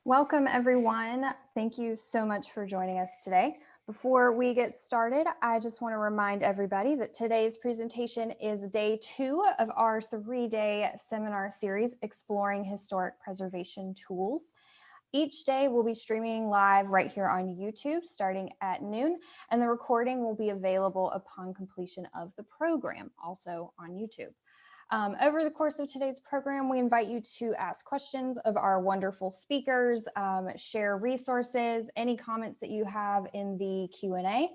Welcome, everyone. Thank you so much for joining us today. Before we get started, I just want to remind everybody that today's presentation is day 2 of our 3-day seminar series, Exploring Historic Preservation Tools. Each day we'll be streaming live right here on YouTube starting at noon, and the recording will be available upon completion of the program, also on YouTube. Over the course of today's program, we invite you to ask questions of our wonderful speakers, share resources, any comments that you have in the Q&A.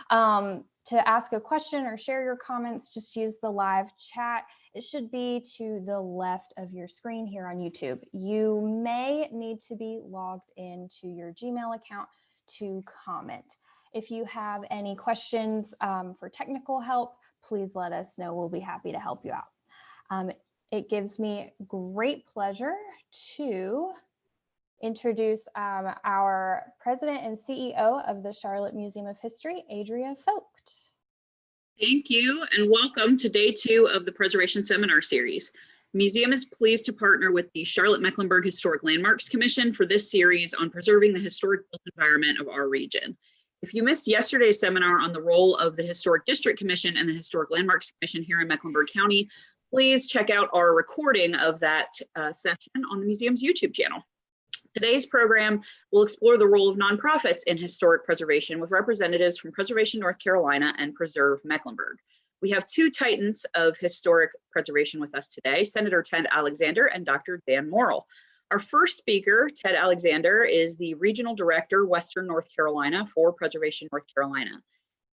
To ask a question or share your comments, just use the live chat. It should be to the left of your screen here on YouTube. You may need to be logged into your Gmail account to comment. If you have any questions for technical help, please let us know. We'll be happy to help you out. It gives me great pleasure to introduce our president and CEO of the Charlotte Museum of History, Adria Vogt. Thank you, and welcome to day 2 of the Preservation Seminar Series. The museum is pleased to partner with the Charlotte-Mecklenburg Historic Landmarks Commission for this series on preserving the historic built environment of our region. If you missed yesterday's seminar on the role of the Historic District Commission and the Historic Landmarks Commission here in Mecklenburg County, please check out our recording of that session on the museum's YouTube channel. Today's program will explore the role of nonprofits in historic preservation with representatives from Preservation North Carolina and Preserve Mecklenburg. We have 2 titans of historic preservation with us today, Senator Ted Alexander and Dr. Dan Morrill. Our first speaker, Ted Alexander, is the Regional Director, Western North Carolina for Preservation North Carolina.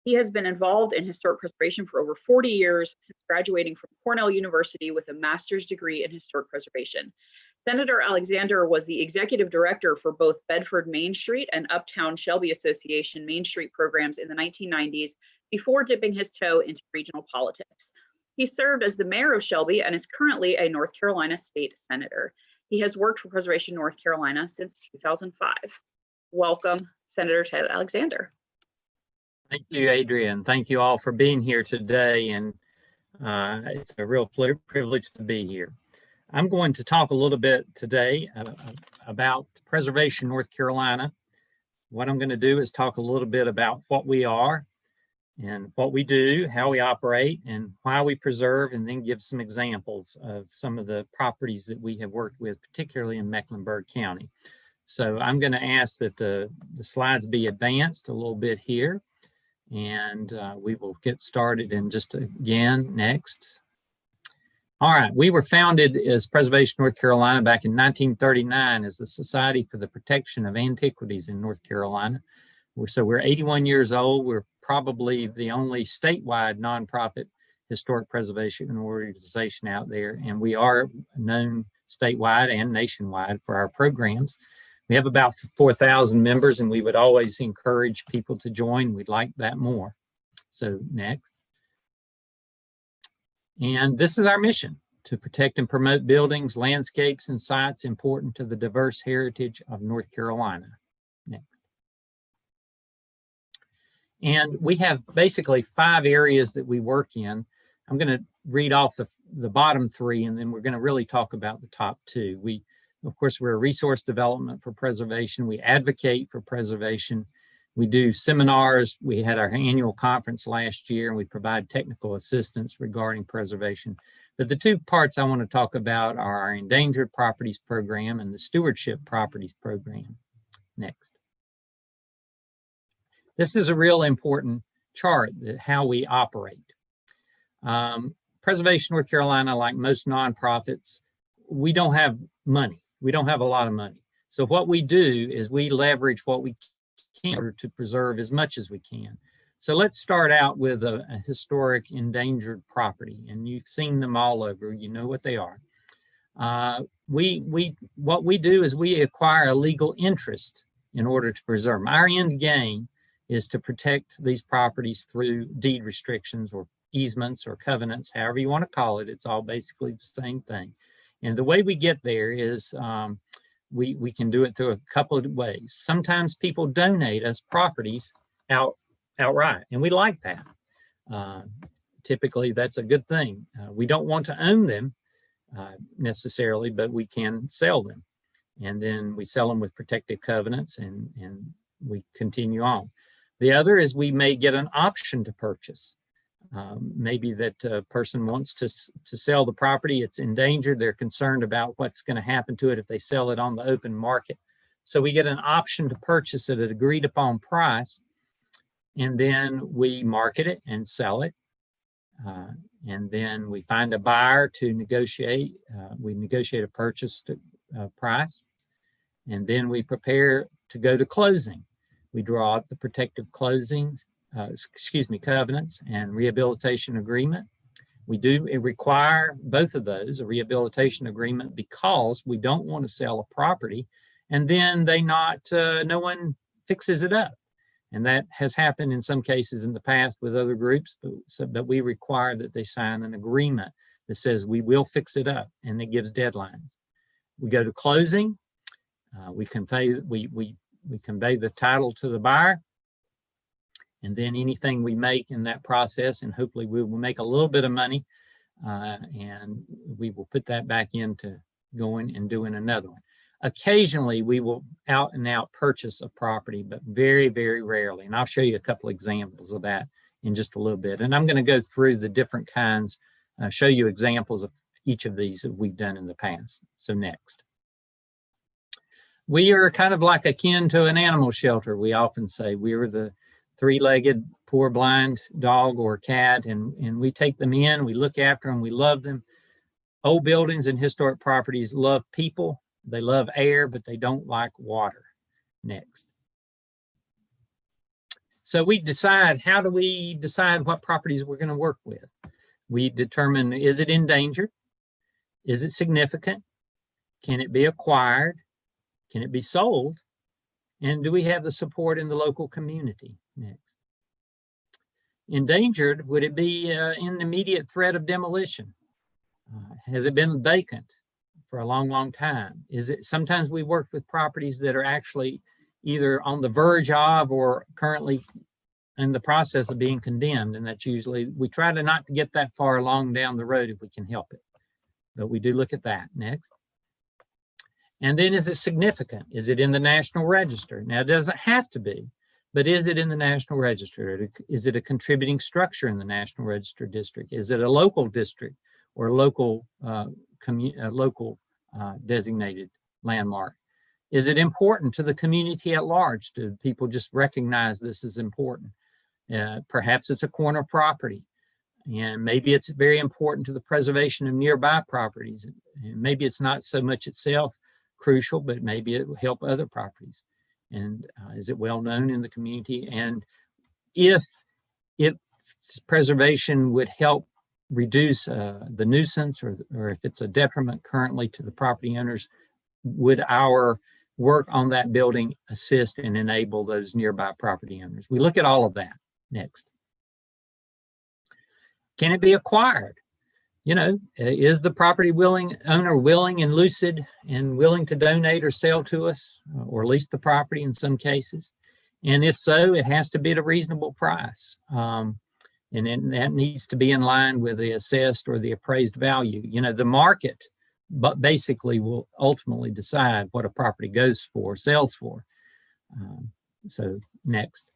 He has been involved in historic preservation for over 40 years since graduating from Cornell University with a master's degree in historic preservation. Senator Alexander was the executive director for both Bedford Main Street and Uptown Shelby Association Main Street programs in the 1990s before dipping his toe into regional politics. He served as the mayor of Shelby and is currently a North Carolina state senator. He has worked for Preservation North Carolina since 2005. Welcome, Senator Ted Alexander. Thank you, Adrian. Thank you all for being here today, and it's a real privilege to be here. I'm going to talk a little bit today about Preservation North Carolina. What I'm going to do is talk a little bit about what we are and what we do, how we operate, and why we preserve, and then give some examples of some of the properties that we have worked with, particularly in Mecklenburg County. So I'm going to ask that the slides be advanced a little bit here. And we will get started in just again next. All right, we were founded as Preservation North Carolina back in 1939 as the Society for the Protection of Antiquities in North Carolina. So we're 81 years old. We're probably the only statewide nonprofit historic preservation organization out there, and we are known statewide and nationwide for our programs. We have about 4,000 members, and we would always encourage people to join. We'd like that more. So next. And this is our mission: to protect and promote buildings, landscapes, and sites important to the diverse heritage of North Carolina. Next. And we have basically 5 areas that we work in. I'm going to read off the bottom 3, and then we're going to really talk about the top 2. Of course, we're a resource development for preservation. We advocate for preservation. We do seminars. We had our annual conference last year, and we provide technical assistance regarding preservation. But the 2 parts I want to talk about are our Endangered Properties Program and the Stewardship Properties Program. Next. This is a real important chart, how we operate. Preservation North Carolina, like most nonprofits, we don't have money. We don't have a lot of money. So what we do is we leverage what we can in order to preserve as much as we can. So let's start out with a historic endangered property, and you've seen them all over. You know what they are. What we do is we acquire a legal interest in order to preserve them. Our end game is to protect these properties through deed restrictions or easements or covenants, however you want to call it. It's all basically the same thing. And the way we get there is we can do it through a couple of ways. Sometimes people donate us properties outright, and we like that. Typically, that's a good thing. We don't want to own them necessarily, but we can sell them. and then we sell them with protective covenants, and we continue on. The other is we may get an option to purchase. Maybe that a person wants to sell the property. It's endangered. They're concerned about what's going to happen to it if they sell it on the open market. So we get an option to purchase at an agreed upon price, and then we market it and sell it. And then we find a buyer to negotiate. We negotiate a purchase price, and then we prepare to go to closing. We draw up the protective covenants and rehabilitation agreement. We do require both of those, a rehabilitation agreement, because we don't want to sell a property and then no one fixes it up. And that has happened in some cases in the past with other groups, but we require that they sign an agreement that says we will fix it up, and it gives deadlines. We go to closing. We convey the title to the buyer, and then anything we make in that process, and hopefully we will make a little bit of money, and we will put that back into going and doing another one. Occasionally, we will out and out purchase a property, but very, very rarely. And I'll show you a couple examples of that in just a little bit. And I'm going to go through the different kinds, show you examples of each of these that we've done in the past. So next. We are kind of like akin to an animal shelter. We often say we are the three-legged, poor blind dog or cat, and we take them in, we look after them, we love them. Old buildings and historic properties love people. They love air, but they don't like water. Next. So we decide, how do we decide what properties we're going to work with? We determine, is it endangered? Is it significant? Can it be acquired? Can it be sold? And do we have the support in the local community? Next. Endangered, would it be in immediate threat of demolition? Has it been vacant for a long, long time? Is it, sometimes we work with properties that are actually either on the verge of or currently in the process of being condemned, and that's usually, we try to not to get that far along down the road if we can help it, but we do look at that. Next. And then, is it significant? Is it in the National Register? Now, it doesn't have to be, but is it in the National Register? Is it a contributing structure in the National Register district? Is it a local district or local designated landmark? Is it important to the community at large? Do people just recognize this as important? Perhaps it's a corner property, and maybe it's very important to the preservation of nearby properties. And maybe it's not so much itself crucial, but maybe it will help other properties. And is it well known in the community? And if preservation would help reduce the nuisance, or if it's a detriment currently to the property owners, would our work on that building assist and enable those nearby property owners? We look at all of that. Next. Can it be acquired? You know, is the property owner willing and lucid and willing to donate or sell to us, or lease the property in some cases? And if so, it has to be at a reasonable price. And then that needs to be in line with the assessed or the appraised value. You know, the market, but basically will ultimately decide what a property goes for, sells for. So next.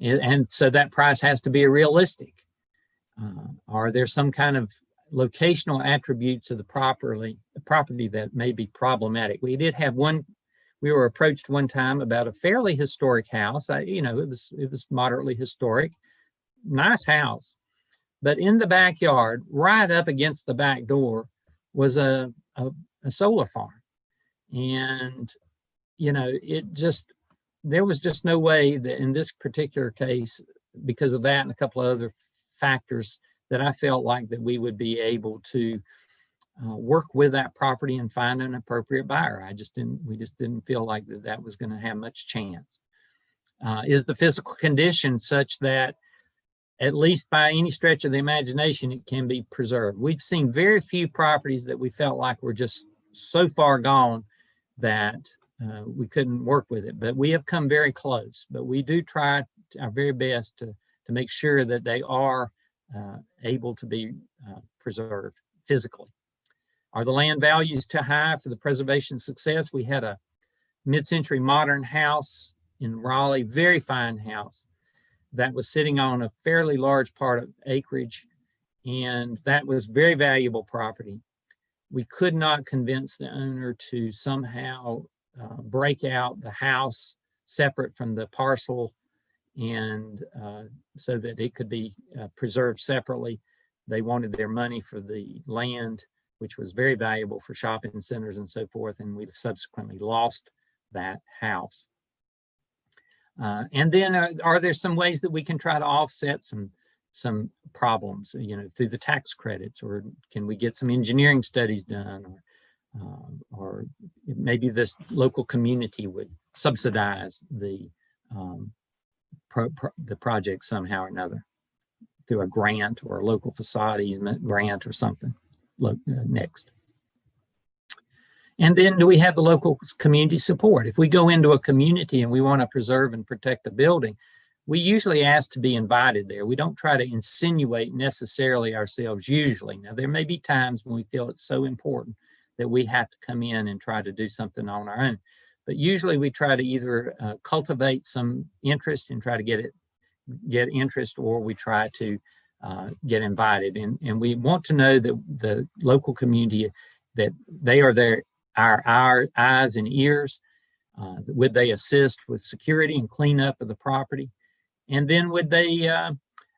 And so that price has to be realistic. Are there some kind of locational attributes of the property that may be problematic? We did have one. We were approached one time about a fairly historic house. You know, it was moderately historic, nice house, but in the backyard, right up against the back door, was a solar farm, and you know, there was just no way that in this particular case, because of that and a couple of other factors, that I felt like that we would be able to work with that property and find an appropriate buyer. We just didn't feel like that was going to have much chance. Is the physical condition such that, at least by any stretch of the imagination, it can be preserved? We've seen very few properties that we felt like were just so far gone that we couldn't work with it, but we have come very close. But we do try our very best to make sure that they are able to be preserved physically. Are the land values too high for the preservation success? We had a mid-century modern house in Raleigh, very fine house, that was sitting on a fairly large part of acreage, and that was very valuable property. We could not convince the owner to somehow break out the house separate from the parcel, and so that it could be preserved separately. They wanted their money for the land, which was very valuable for shopping centers and so forth, and we subsequently lost that house. And then are there some ways that we can try to offset some problems, through the tax credits, or can we get some engineering studies done, or maybe this local community would subsidize the project somehow or another through a grant or a local facade easement grant or something next. And then do we have the local community support? If we go into a community and we want to preserve and protect the building, we usually ask to be invited there. We don't try to insinuate necessarily ourselves usually. Now, there may be times when we feel it's so important that we have to come in and try to do something on our own. But usually we try to either cultivate some interest and try to get interest, or we try to get invited. And we want to know that the local community, that they are there, our eyes and ears. Would they assist with security and cleanup of the property? And then would they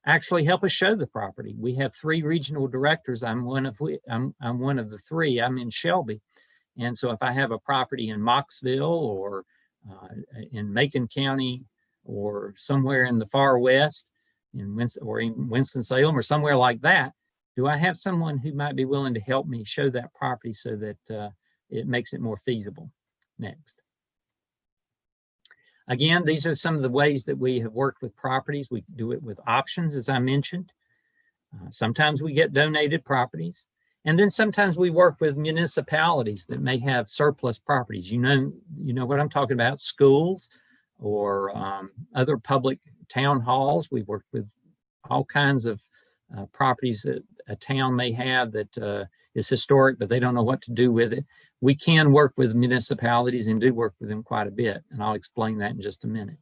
actually help us show the property? We have 3 regional directors. I'm one of the 3. I'm in Shelby. And so if I have a property in Moxville or in Macon County or somewhere in the far west, in Winston-Salem or somewhere like that, do I have someone who might be willing to help me show that property so that it makes it more feasible? Next. Again, these are some of the ways that we have worked with properties. We do it with options, as I mentioned. Sometimes we get donated properties. And then sometimes we work with municipalities that may have surplus properties. You know what I'm talking about, schools or other public town halls. We've worked with all kinds of properties that a town may have that is historic, but they don't know what to do with it. We can work with municipalities and do work with them quite a bit, and I'll explain that in just a minute.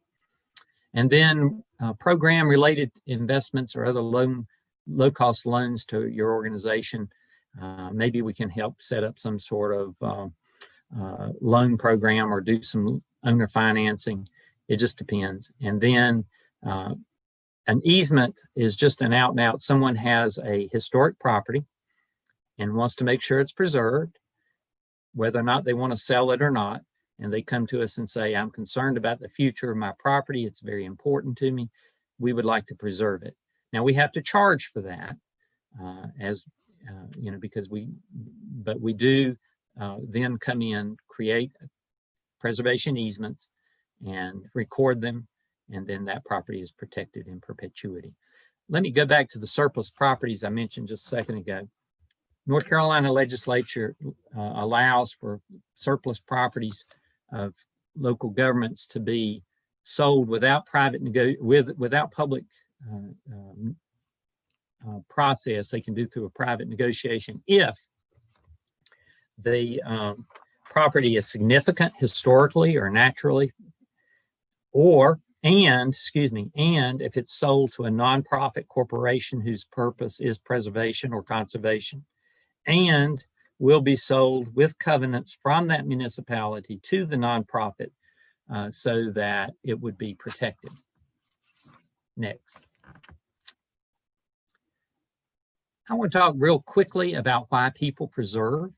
And then program-related investments or other low-cost loans to your organization. Maybe we can help set up some sort of loan program or do some owner financing. It just depends. And then an easement is just an out and out. Someone has a historic property and wants to make sure it's preserved, whether or not they want to sell it or not. And they come to us and say, I'm concerned about the future of my property. It's very important to me. We would like to preserve it. Now we have to charge for that because we do then come in, create preservation easements and record them. And then that property is protected in perpetuity. Let me go back to the surplus properties I mentioned just a second ago. North Carolina legislature allows for surplus properties of local governments to be sold without without public process. They can do through a private negotiation if the property is significant historically or naturally, and if it's sold to a nonprofit corporation whose purpose is preservation or conservation, and will be sold with covenants from that municipality to the nonprofit so that it would be protected. Next. I want to talk real quickly about why people preserve.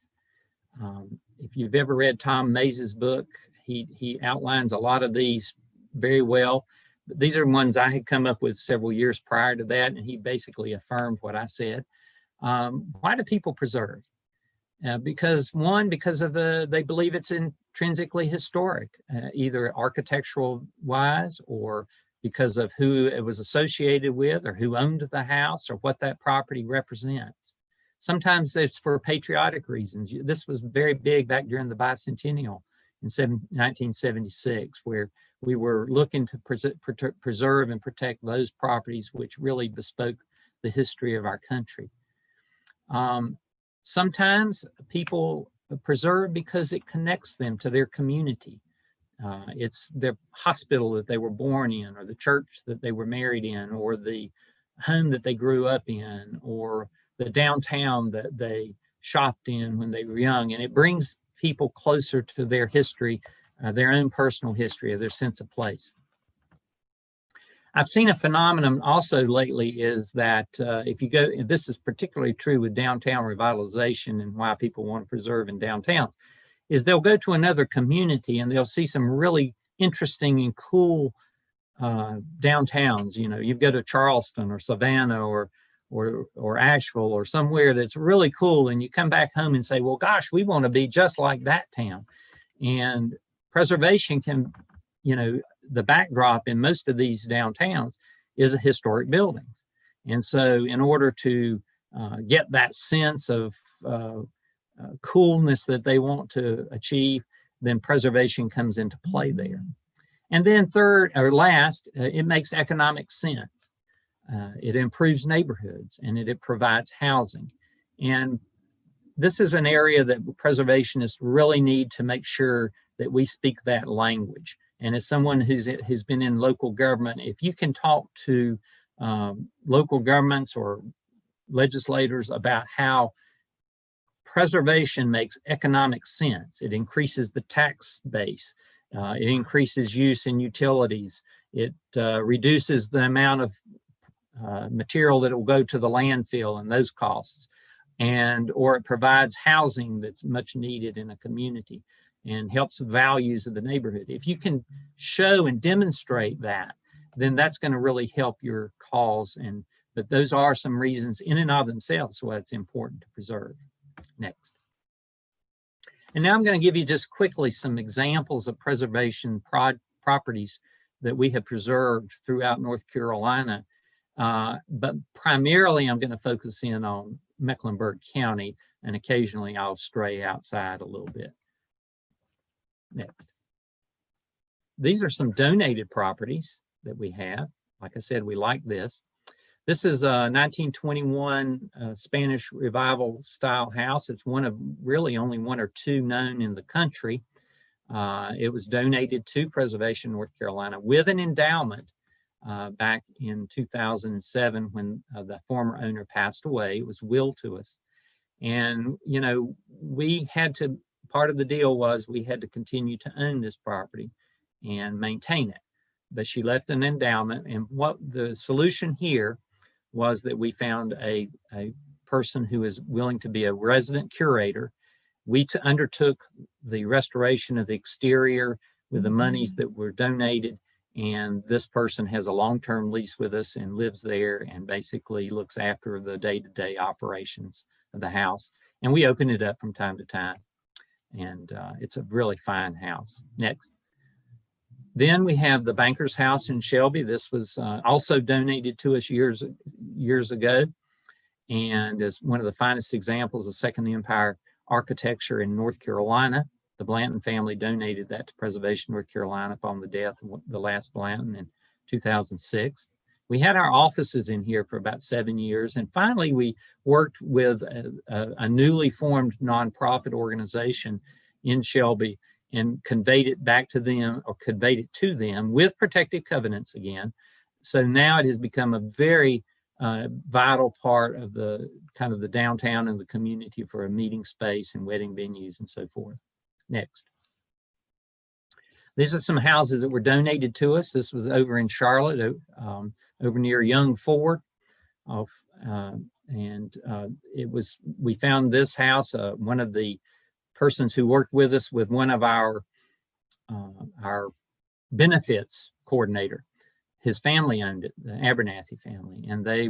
If you've ever read Tom Maze's book, he outlines a lot of these very well. But these are ones I had come up with several years prior to that, and he basically affirmed what I said. Why do people preserve? Because they believe it's intrinsically historic, either architectural wise or because of who it was associated with or who owned the house or what that property represents. Sometimes it's for patriotic reasons. This was very big back during the bicentennial in 1976, where we were looking to preserve and protect those properties which really bespoke the history of our country. Sometimes people preserve because it connects them to their community. It's the hospital that they were born in, or the church that they were married in, or the home that they grew up in, or the downtown that they shopped in when they were young. And it brings people closer to their history, their own personal history, or their sense of place. I've seen a phenomenon also lately is that if you go, and this is particularly true with downtown revitalization and why people want to preserve in downtowns, is they'll go to another community and they'll see some really interesting and cool downtowns. You know, you go to Charleston or Savannah or Asheville or somewhere that's really cool, and you come back home and say, well, gosh, we want to be just like that town. And preservation can, you know, the backdrop in most of these downtowns is historic buildings. And so in order to get that sense of coolness that they want to achieve, then preservation comes into play there. And then third or last, it makes economic sense. It improves neighborhoods and it provides housing. And this is an area that preservationists really need to make sure that we speak that language. And as someone who's been in local government, if you can talk to local governments or legislators about how preservation makes economic sense, it increases the tax base, it increases use in utilities, it reduces the amount of material that will go to the landfill and those costs, or it provides housing that's much needed in a community and helps values of the neighborhood. If you can show and demonstrate that, then that's going to really help your cause. But those are some reasons in and of themselves why it's important to preserve. Next. And now I'm going to give you just quickly some examples of preservation properties that we have preserved throughout North Carolina. But primarily I'm going to focus in on Mecklenburg County, and occasionally I'll stray outside a little bit. Next. These are some donated properties that we have. Like I said, we like this. This is a 1921 Spanish Revival style house. It's one of really only one or two known in the country. It was donated to Preservation North Carolina with an endowment back in 2007 when the former owner passed away. It was willed to us. And, you know, part of the deal was we had to continue to own this property and maintain it. But she left an endowment, and what the solution here was that we found a person who is willing to be a resident curator. We undertook the restoration of the exterior with the monies that were donated, and this person has a long-term lease with us and lives there and basically looks after the day-to-day operations of the house. And we open it up from time to time. And it's a really fine house. Next. Then we have the Banker's House in Shelby. This was also donated to us years ago, and is one of the finest examples of Second Empire architecture in North Carolina. The Blanton family donated that to Preservation North Carolina upon the death of the last Blanton in 2006. We had our offices in here for about 7 years, and finally we worked with a newly formed nonprofit organization in Shelby and conveyed it back to them, or conveyed it to them with protective covenants again. So now it has become a very vital part of the kind of the downtown and the community for a meeting space and wedding venues and so forth. Next. These are some houses that were donated to us. This was over in Charlotte, over near Young Ford. We found this house, one of the persons who worked with us with one of our benefits coordinator, his family owned it, the Abernethy family, and they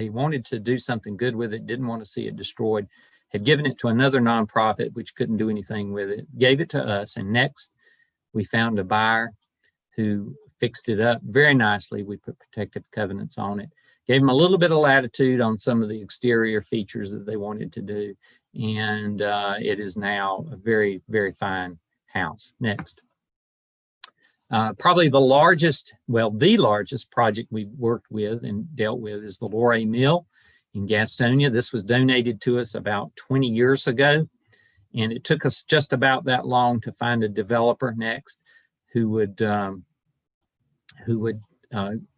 wanted to do something good with it, didn't want to see it destroyed, had given it to another nonprofit which couldn't do anything with it, gave it to us, and next we found a buyer who fixed it up very nicely. We put protective covenants on it, gave them a little bit of latitude on some of the exterior features that they wanted to do, and it is now a very, very fine house. Next. Probably the largest project we've worked with and dealt with is the Loray Mill in Gastonia. This was donated to us about 20 years ago, and it took us just about that long to find a developer next who would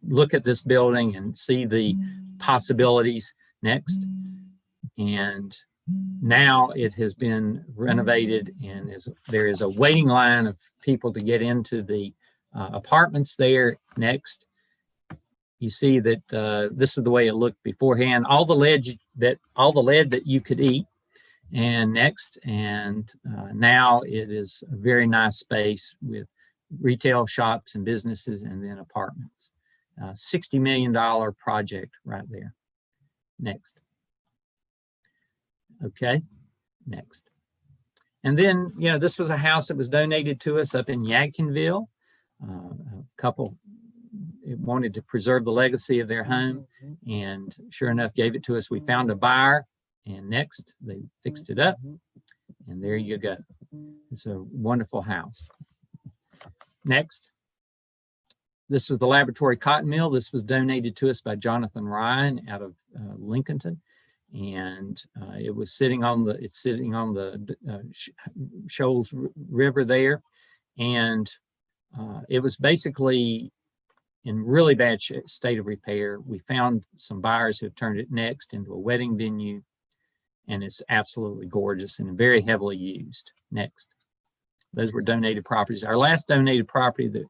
look at this building and see the possibilities next. And now it has been renovated, and there is a waiting line of people to get into the apartments there next. You see that this is the way it looked beforehand. All the lead that you could eat, and next, and now it is a very nice space with retail shops and businesses, and then apartments. $60 million project right there. Next. Okay, next. And then, this was a house that was donated to us up in Yadkinville. A couple wanted to preserve the legacy of their home, and sure enough gave it to us. We found a buyer, and next they fixed it up, and there you go. It's a wonderful house. Next. This was the laboratory cotton mill. This was donated to us by Jonathan Ryan out of Lincolnton, and it was sitting on the Shoals River there, and it was basically in really bad state of repair. We found some buyers who have turned it next into a wedding venue, and it's absolutely gorgeous and very heavily used. Next. Those were donated properties. Our last donated property that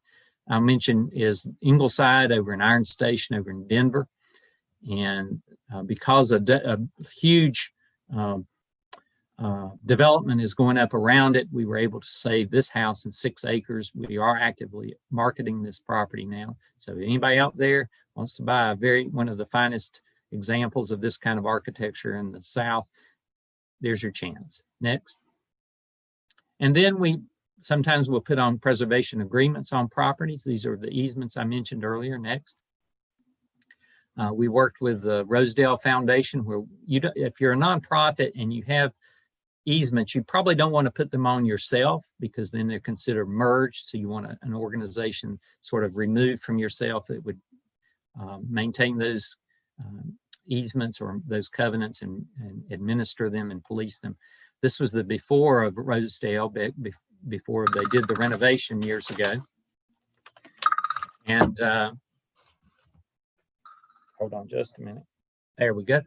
I mentioned is Ingleside over in Iron Station over in Denver. And because a huge development is going up around it, we were able to save this house in 6 acres. We are actively marketing this property now. So if anybody out there wants to buy one of the finest examples of this kind of architecture in the South, there's your chance. Next. And then sometimes we'll put on preservation agreements on properties. These are the easements I mentioned earlier. Next. We worked with the Rosedale Foundation, where if you're a nonprofit and you have easements, you probably don't want to put them on yourself, because then they're considered merged. So you want an organization sort of removed from yourself that would maintain those easements or those covenants and administer them and police them. This was the before of Rosedale, before they did the renovation years ago. And hold on just a minute. There we go.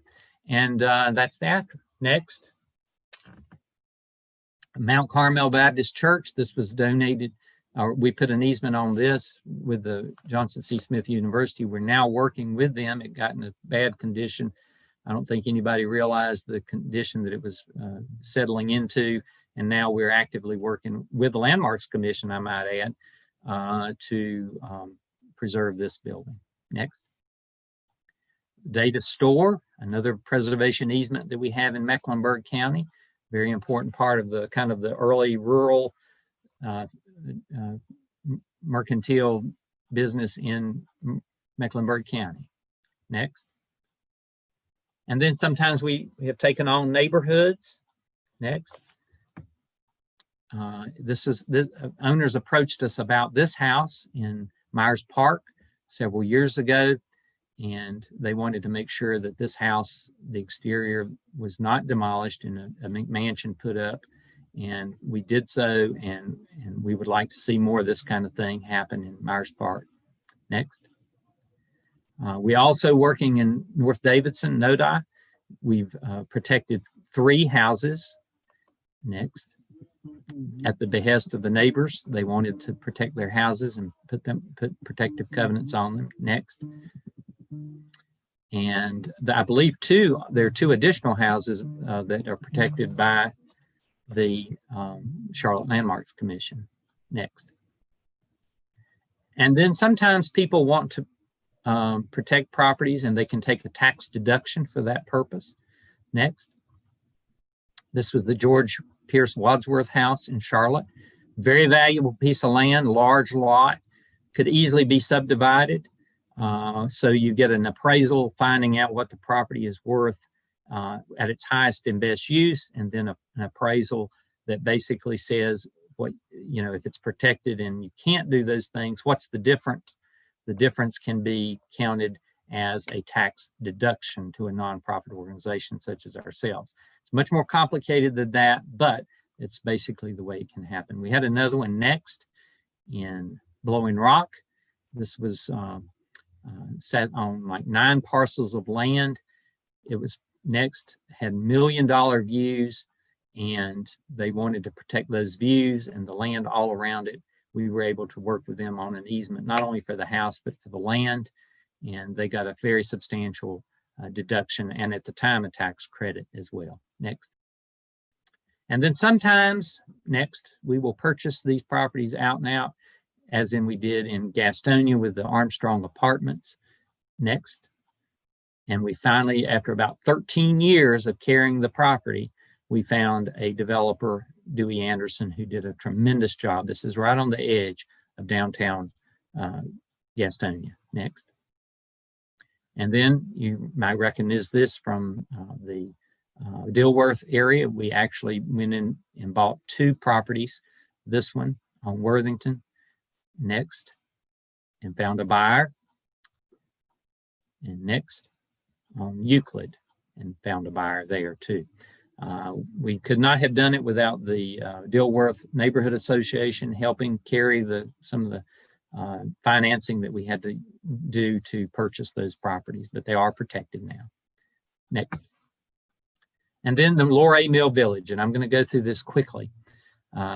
And that's the after. Next. Mount Carmel Baptist Church. This was donated, or we put an easement on this with the Johnson C. Smith University. We're now working with them. It got in a bad condition. I don't think anybody realized the condition that it was settling into. And now we're actively working with the Landmarks Commission, I might add, to preserve this building. Next. Data store, another preservation easement that we have in Mecklenburg County. Very important part of the kind of the early rural mercantile business in Mecklenburg County. Next. And then sometimes we have taken on neighborhoods. Next. Owners approached us about this house in Myers Park several years ago, and they wanted to make sure that this house, the exterior, was not demolished and a McMansion put up, and we did so, and we would like to see more of this kind of thing happen in Myers Park. Next. We also working in North Davidson, Nodi. We've protected 3 houses. Next. At the behest of the neighbors, they wanted to protect their houses and put protective covenants on them. Next. And I believe there are 2 additional houses that are protected by the Charlotte Landmarks Commission. Next. And then sometimes people want to protect properties, and they can take a tax deduction for that purpose. Next. This was the George Pierce Wadsworth house in Charlotte. Very valuable piece of land, large lot, could easily be subdivided. So you get an appraisal finding out what the property is worth at its highest and best use, and then an appraisal that basically says what, if it's protected and you can't do those things, what's the difference? The difference can be counted as a tax deduction to a nonprofit organization such as ourselves. It's much more complicated than that, but it's basically the way it can happen. We had another one next in Blowing Rock. This was set on like 9 parcels of land. It was next, had $1 million views, and they wanted to protect those views and the land all around it. We were able to work with them on an easement, not only for the house, but for the land. And they got a very substantial deduction, and at the time, a tax credit as well. Next. And then sometimes, next, we will purchase these properties out and out, as in we did in Gastonia with the Armstrong apartments. Next. And we finally, after about 13 years of carrying the property, we found a developer, Dewey Anderson, who did a tremendous job. This is right on the edge of downtown Gastonia. Next. And then you might recognize this from the Dilworth area. We actually went in and bought 2 properties. This one on Worthington. Next. And found a buyer. And next on Euclid, and found a buyer there too. We could not have done it without the Dilworth Neighborhood Association helping carry some of the financing that we had to do to purchase those properties, but they are protected now. Next. And then the Loray Mill Village, and I'm going to go through this quickly.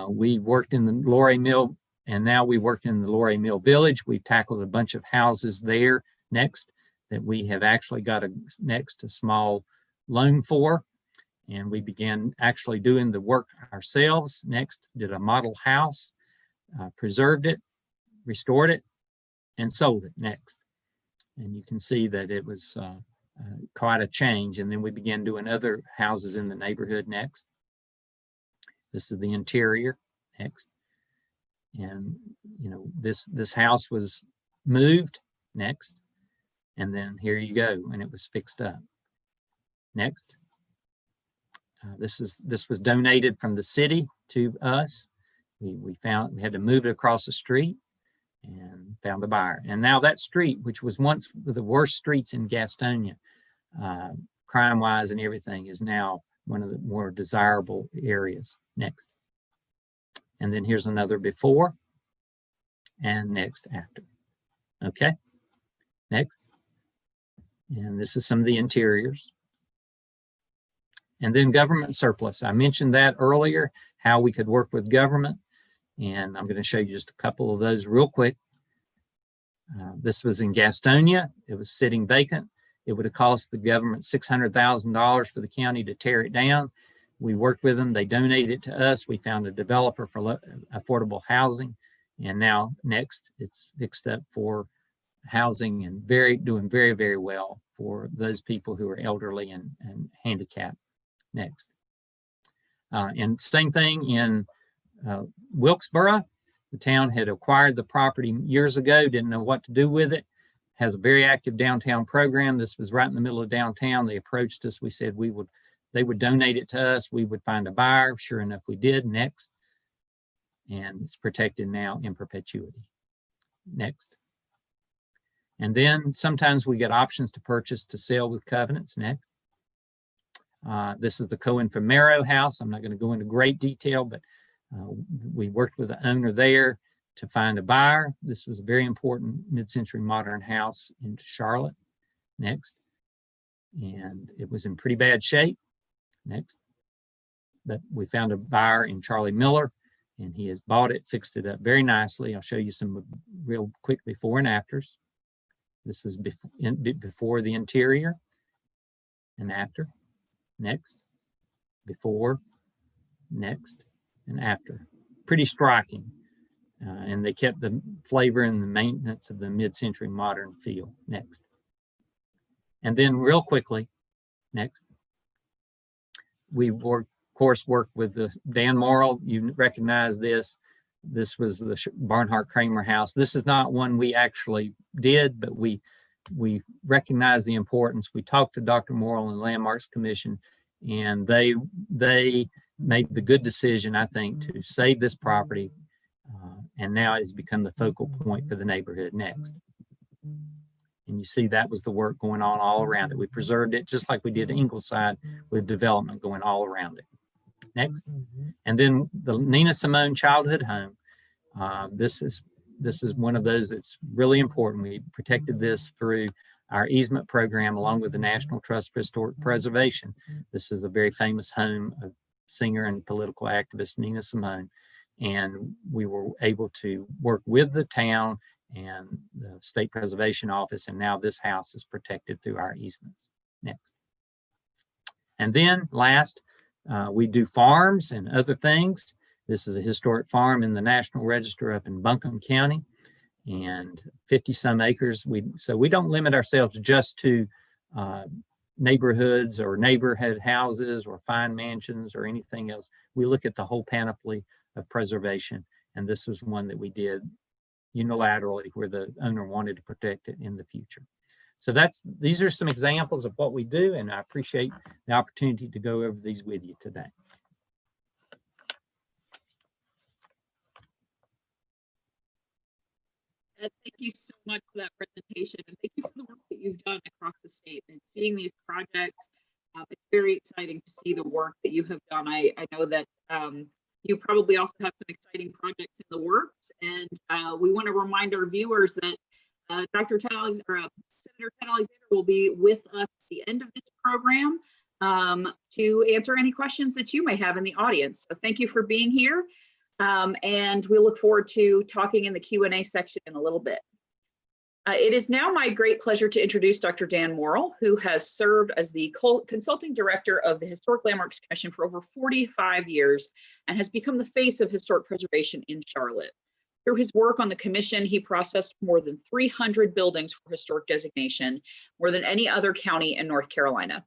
We worked in the Loray Mill, and now we work in the Loray Mill Village. We've tackled a bunch of houses there next that we have actually got a small loan for. And we began actually doing the work ourselves. Next, did a model house, preserved it, restored it, and sold it next. And you can see that it was quite a change. And then we began doing other houses in the neighborhood next. This is the interior next. And you know, this house was moved next. And then here you go, and it was fixed up. Next. This was donated from the city to us. We had to move it across the street and found a buyer. And now that street, which was once the worst streets in Gastonia, crime-wise and everything, is now one of the more desirable areas. Next. And then here's another before, and next after. Okay. Next. And this is some of the interiors. And then government surplus. I mentioned that earlier, how we could work with government. And I'm going to show you just a couple of those real quick. This was in Gastonia. It was sitting vacant. It would have cost the government $600,000 for the county to tear it down. We worked with them. They donated it to us. We found a developer for affordable housing. And now next, it's fixed up for housing and doing very, very well for those people who are elderly and handicapped. Next. And same thing in Wilkesboro. The town had acquired the property years ago, didn't know what to do with it. Has a very active downtown program. This was right in the middle of downtown. They approached us. We said they would donate it to us. We would find a buyer. Sure enough, we did. Next. And it's protected now in perpetuity. Next. And then sometimes we get options to purchase to sell with covenants. Next. This is the Cohen-Fumero House. I'm not going to go into great detail, but we worked with the owner there to find a buyer. This was a very important mid-century modern house in Charlotte. Next. And it was in pretty bad shape. Next. But we found a buyer in Charlie Miller, and he has bought it, fixed it up very nicely. I'll show you some real quick before and afters. This is before the interior and after. Next. Before, next, and after. Pretty striking. And they kept the flavor and the maintenance of the mid-century modern feel. Next. And then real quickly, next. We of course worked with the Dan Morrill. You recognize this. This was the Barnhardt-Cramer House. This is not one we actually did, but we recognize the importance. We talked to Dr. Morrill and Landmarks Commission, and they made the good decision, I think, to save this property, and now it's become the focal point for the neighborhood. Next. And you see that was the work going on all around it. We preserved it just like we did Ingleside with development going all around it. Next. And then the Nina Simone Childhood Home. This is one of those that's really important. We protected this through our easement program along with the National Trust for Historic Preservation. This is a very famous home of singer and political activist Nina Simone. And we were able to work with the town and the State Preservation Office, and now this house is protected through our easements. Next. And then last, we do farms and other things. This is a historic farm in the National Register up in Buncombe County, and 50 some acres. So we don't limit ourselves just to neighborhoods or neighborhood houses or fine mansions or anything else. We look at the whole panoply of preservation, and this was one that we did unilaterally where the owner wanted to protect it in the future. So these are some examples of what we do, and I appreciate the opportunity to go over these with you today. Thank you so much for that presentation, and thank you for the work that you've done across the state and seeing these projects. It's very exciting to see the work that you have done. I know that you probably also have some exciting projects in the works, and we want to remind our viewers that Senator Ted Alexander will be with us at the end of this program to answer any questions that you may have in the audience. So thank you for being here, and we look forward to talking in the Q&A section in a little bit. It is now my great pleasure to introduce Dr. Dan Morrill, who has served as the Consulting Director of the Historic Landmarks Commission for over 45 years and has become the face of historic preservation in Charlotte. Through his work on the commission, he processed more than 300 buildings for historic designation, more than any other county in North Carolina.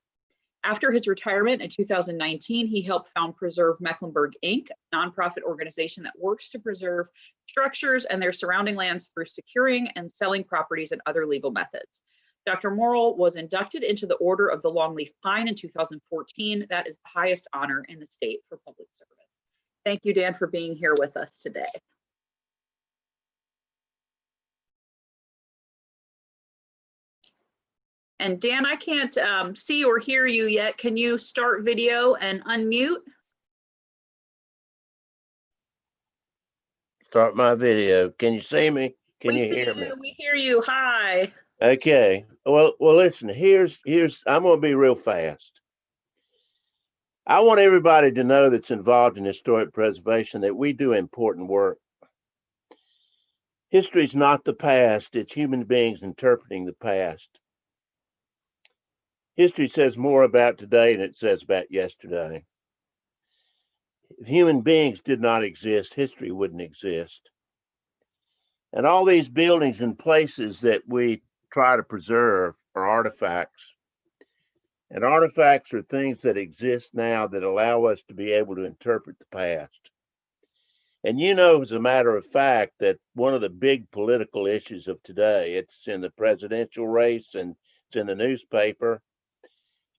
After his retirement in 2019, he helped found Preserve Mecklenburg, Inc., a nonprofit organization that works to preserve structures and their surrounding lands through securing and selling properties and other legal methods. Dr. Morrill was inducted into the Order of the Longleaf Pine in 2014. That is the highest honor in the state for public service. Thank you, Dan, for being here with us today. And Dan, I can't see or hear you yet. Can you start video and unmute? Start my video. Can you see me? Can you hear me? We hear you. Hi. Okay. Well, listen, here's I'm going to be real fast. I want everybody to know that's involved in historic preservation that we do important work. History is not the past. It's human beings interpreting the past. History says more about today than it says about yesterday. If human beings did not exist, history wouldn't exist. And all these buildings and places that we try to preserve are artifacts. And artifacts are things that exist now that allow us to be able to interpret the past. And you know, as a matter of fact, that one of the big political issues of today, it's in the presidential race and it's in the newspaper,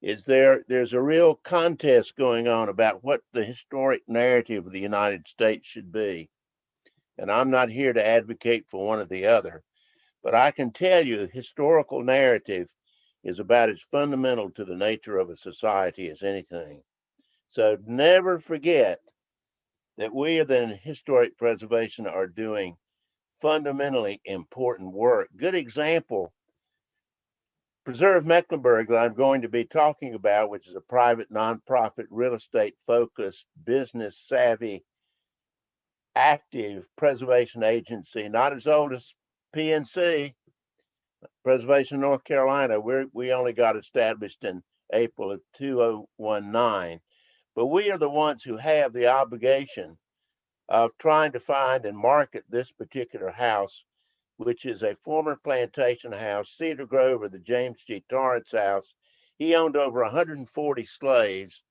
is there's a real contest going on about what the historic narrative of the United States should be. And I'm not here to advocate for one or the other, but I can tell you historical narrative is about as fundamental to the nature of a society as anything. So never forget that we in historic preservation are doing fundamentally important work. Good example, Preserve Mecklenburg that I'm going to be talking about, which is a private nonprofit real estate focused, business savvy, active preservation agency, not as old as PNC, Preservation North Carolina. We only got established in April of 2019, but we are the ones who have the obligation of trying to find and market this particular house, which is a former plantation house, Cedar Grove, or the James G. Torrance house. He owned over 140 slaves.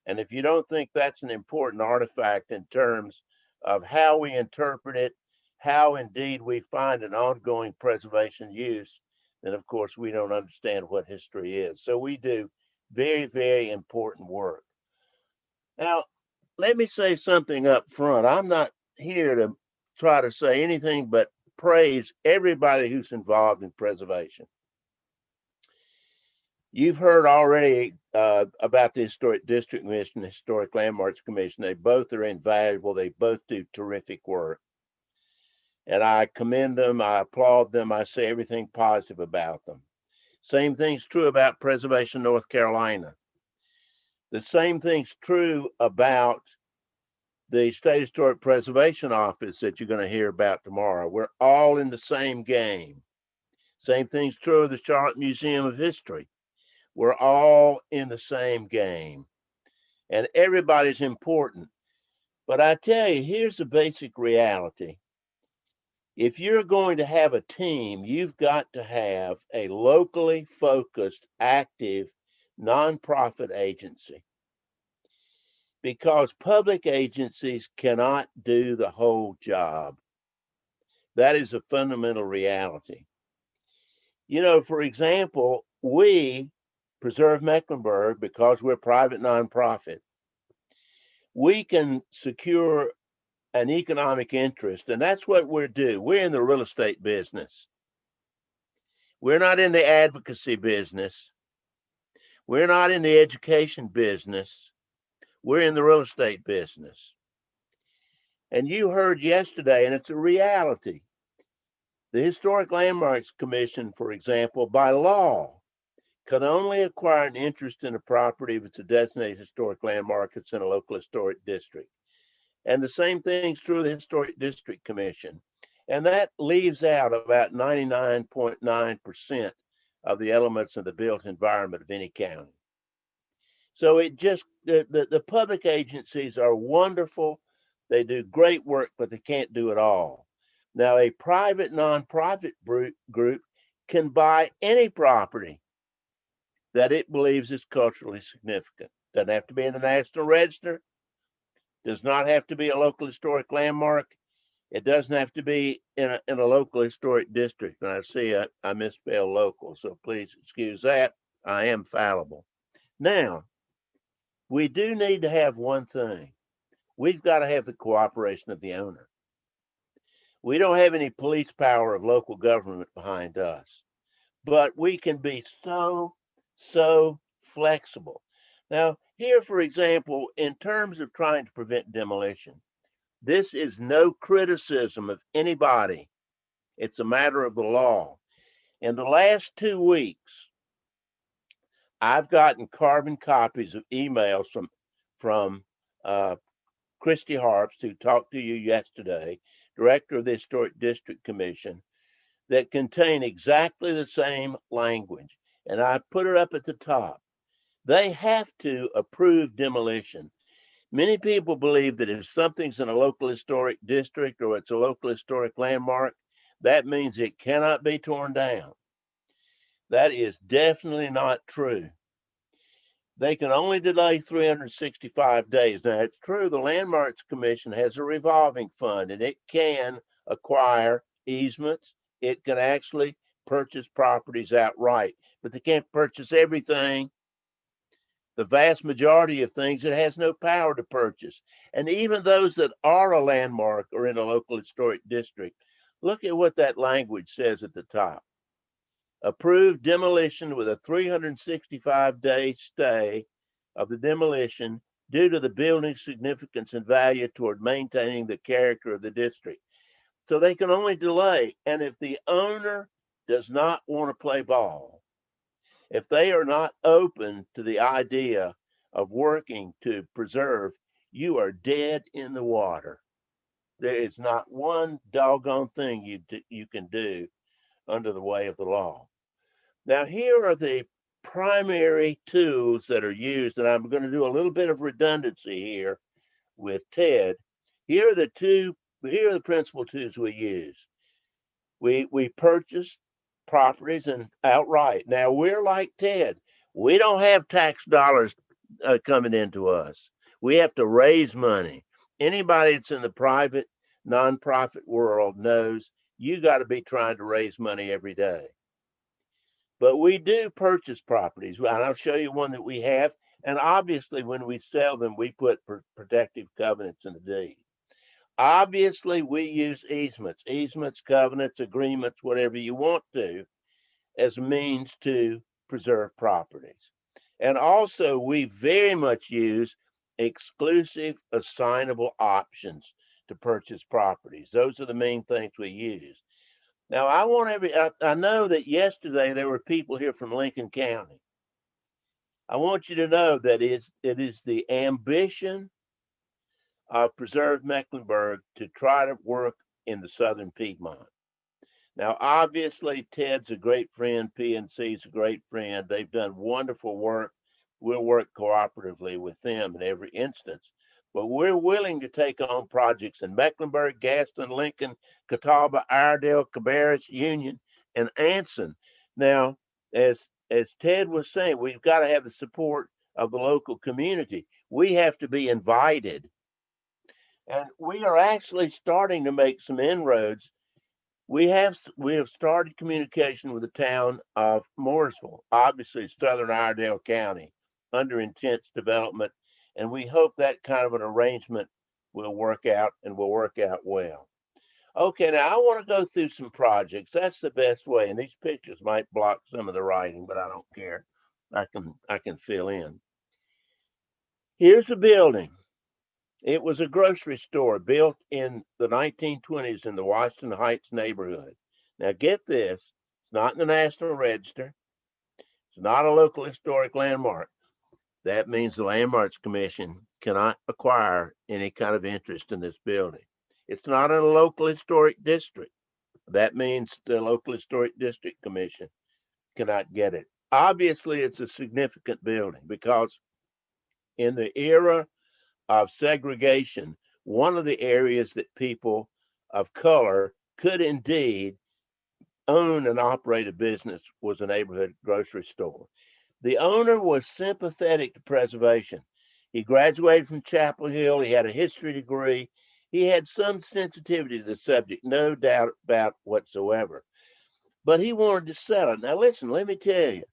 And if you don't think that's an important artifact in terms of how we interpret it, how indeed we find an ongoing preservation use, then of course we don't understand what history is. So we do very, very important work. Now, let me say something up front. I'm not here to try to say anything but praise everybody who's involved in preservation. You've heard already about the Historic District Commission, the Historic Landmarks Commission. They both are invaluable. They both do terrific work. And I commend them, I applaud them, I say everything positive about them. Same thing's true about Preservation North Carolina. The same thing's true about the State Historic Preservation Office that you're going to hear about tomorrow. We're all in the same game. Same thing's true of the Charlotte Museum of History. We're all in the same game. And everybody's important. But I tell you, here's the basic reality. If you're going to have a team, you've got to have a locally focused, active, nonprofit agency. Because public agencies cannot do the whole job. That is a fundamental reality. You know, for example, we, Preserve Mecklenburg, because we're a private nonprofit, we can secure an economic interest, and that's what we're doing. We're in the real estate business. We're not in the advocacy business. We're not in the education business. We're in the real estate business. And you heard yesterday, and it's a reality. The Historic Landmarks Commission, for example, by law, can only acquire an interest in a property if it's a designated historic landmark, it's in a local historic district. And the same thing's true of the Historic District Commission. And that leaves out about 99.9% of the elements of the built environment of any county. So it just, the public agencies are wonderful. They do great work, but they can't do it all. Now, a private nonprofit group can buy any property that it believes is culturally significant. Doesn't have to be in the National Register. Does not have to be a local historic landmark. It doesn't have to be in a local historic district. And I see I misspelled local, so please excuse that. I am fallible. Now, we do need to have one thing. We've got to have the cooperation of the owner. We don't have any police power of local government behind us, but we can be so flexible. Now, here, for example, in terms of trying to prevent demolition, this is no criticism of anybody. It's a matter of the law. In the last 2 weeks, I've gotten carbon copies of emails from Christy Harps, who talked to you yesterday, director of the Historic District Commission, that contain exactly the same language. And I put it up at the top. They have to approve demolition. Many people believe that if something's in a local historic district or it's a local historic landmark, that means it cannot be torn down. That is definitely not true. They can only delay 365 days. Now, it's true the Landmarks Commission has a revolving fund and it can acquire easements. It can actually purchase properties outright, but they can't purchase everything. The vast majority of things it has no power to purchase. And even those that are a landmark or in a local historic district, look at what that language says at the top. Approved demolition with a 365-day stay of the demolition due to the building's significance and value toward maintaining the character of the district. So they can only delay. And if the owner does not want to play ball, if they are not open to the idea of working to preserve, you are dead in the water. There is not one doggone thing you can do under the way of the law. Now, here are the primary tools that are used, and I'm going to do a little bit of redundancy here with Ted. Here are the principal tools we use. We purchase properties and outright. Now, we're like Ted. We don't have tax dollars coming into us. We have to raise money. Anybody that's in the private nonprofit world knows you got to be trying to raise money every day. But we do purchase properties, and I'll show you one that we have. And obviously, when we sell them, we put protective covenants in the deed. Obviously, we use easements, covenants, agreements, whatever you want to, as a means to preserve properties. And also, we very much use exclusive assignable options to purchase properties. Those are the main things we use. Now, I know that yesterday there were people here from Lincoln County. I want you to know that it is the ambition of Preserve Mecklenburg to try to work in the Southern Piedmont. Now, obviously, Ted's a great friend. PNC's a great friend. They've done wonderful work. We'll work cooperatively with them in every instance. But we're willing to take on projects in Mecklenburg, Gaston, Lincoln, Catawba, Iredell, Cabarrus, Union, and Anson. Now, as Ted was saying, we've got to have the support of the local community. We have to be invited. And we are actually starting to make some inroads. We have started communication with the town of Morrisville, obviously Southern Iredell County, under intense development. And we hope that kind of an arrangement will work out and will work out well. Okay, now I want to go through some projects. That's the best way. And these pictures might block some of the writing, but I don't care. I can fill in. Here's a building. It was a grocery store built in the 1920s in the Washington Heights neighborhood. Now get this, it's not in the National Register. It's not a local historic landmark. That means the Landmarks Commission cannot acquire any kind of interest in this building. It's not in a local historic district. That means the local historic district commission cannot get it. Obviously, it's a significant building because in the era of segregation, one of the areas that people of color could indeed own and operate a business was a neighborhood grocery store. The owner was sympathetic to preservation. He graduated from Chapel Hill. He had a history degree. He had some sensitivity to the subject, no doubt about whatsoever. But he wanted to sell it. Now listen, let me tell you,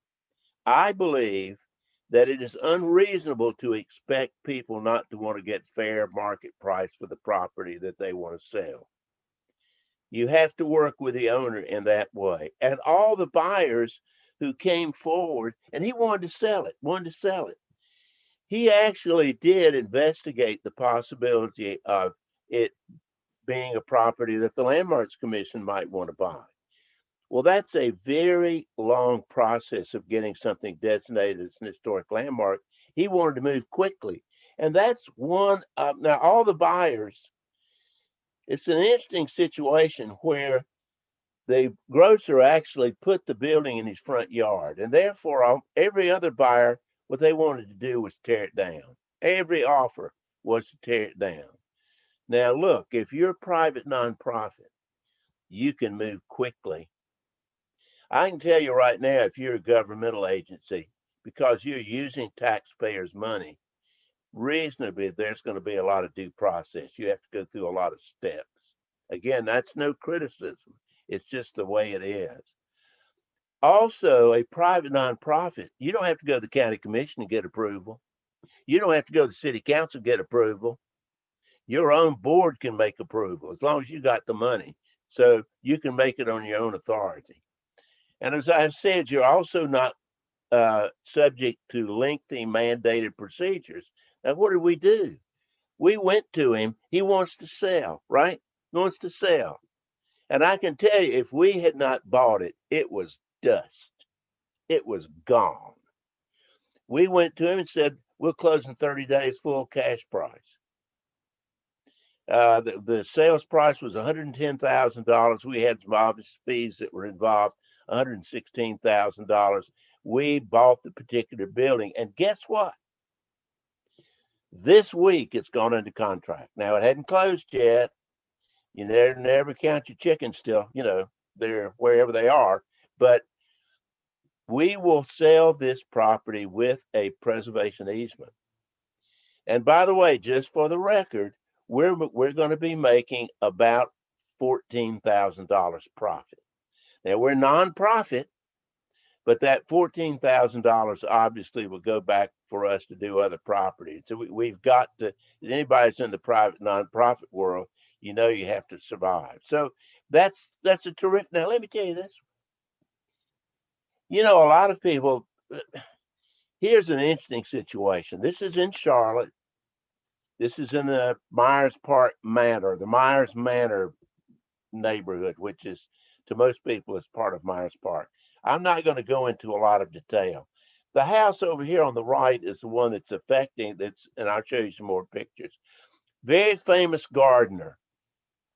I believe that it is unreasonable to expect people not to want to get fair market price for the property that they want to sell. You have to work with the owner in that way. And all the buyers who came forward, and he wanted to sell it. He actually did investigate the possibility of it being a property that the Landmarks Commission might want to buy. Well, that's a very long process of getting something designated as an historic landmark. He wanted to move quickly. And that's one of, now all the buyers, it's an interesting situation where the grocer actually put the building in his front yard. And therefore, every other buyer, what they wanted to do was tear it down. Every offer was to tear it down. Now, look, if you're a private nonprofit, you can move quickly. I can tell you right now, if you're a governmental agency, because you're using taxpayers' money, reasonably, there's going to be a lot of due process. You have to go through a lot of steps. Again, that's no criticism. It's just the way it is. Also, a private nonprofit, you don't have to go to the county commission to get approval. You don't have to go to the city council to get approval. Your own board can make approval as long as you got the money. So you can make it on your own authority. And as I've said, you're also not subject to lengthy mandated procedures. Now, what did we do? We went to him. He wants to sell, right? He wants to sell. And I can tell you, if we had not bought it, it was dust. It was gone. We went to him and said, we'll close in 30 days, full cash price. The sales price was $110,000. We had some obvious fees that were involved, $116,000. We bought the particular building. And guess what? This week it's gone into contract. Now it hadn't closed yet. You never count your chickens still, they're wherever they are. But we will sell this property with a preservation easement. And by the way, just for the record, we're going to be making about $14,000 profit. Now we're nonprofit, but that $14,000 obviously will go back for us to do other property. So we've got to, anybody that's in the private nonprofit world, you have to survive. So that's a terrific. Now let me tell you this. A lot of people here's an interesting situation. This is in Charlotte. This is in the Myers Park Manor, the Myers Manor neighborhood, which is to most people is part of Myers Park. I'm not going to go into a lot of detail. The house over here on the right is the one that's affecting and I'll show you some more pictures. Very famous gardener,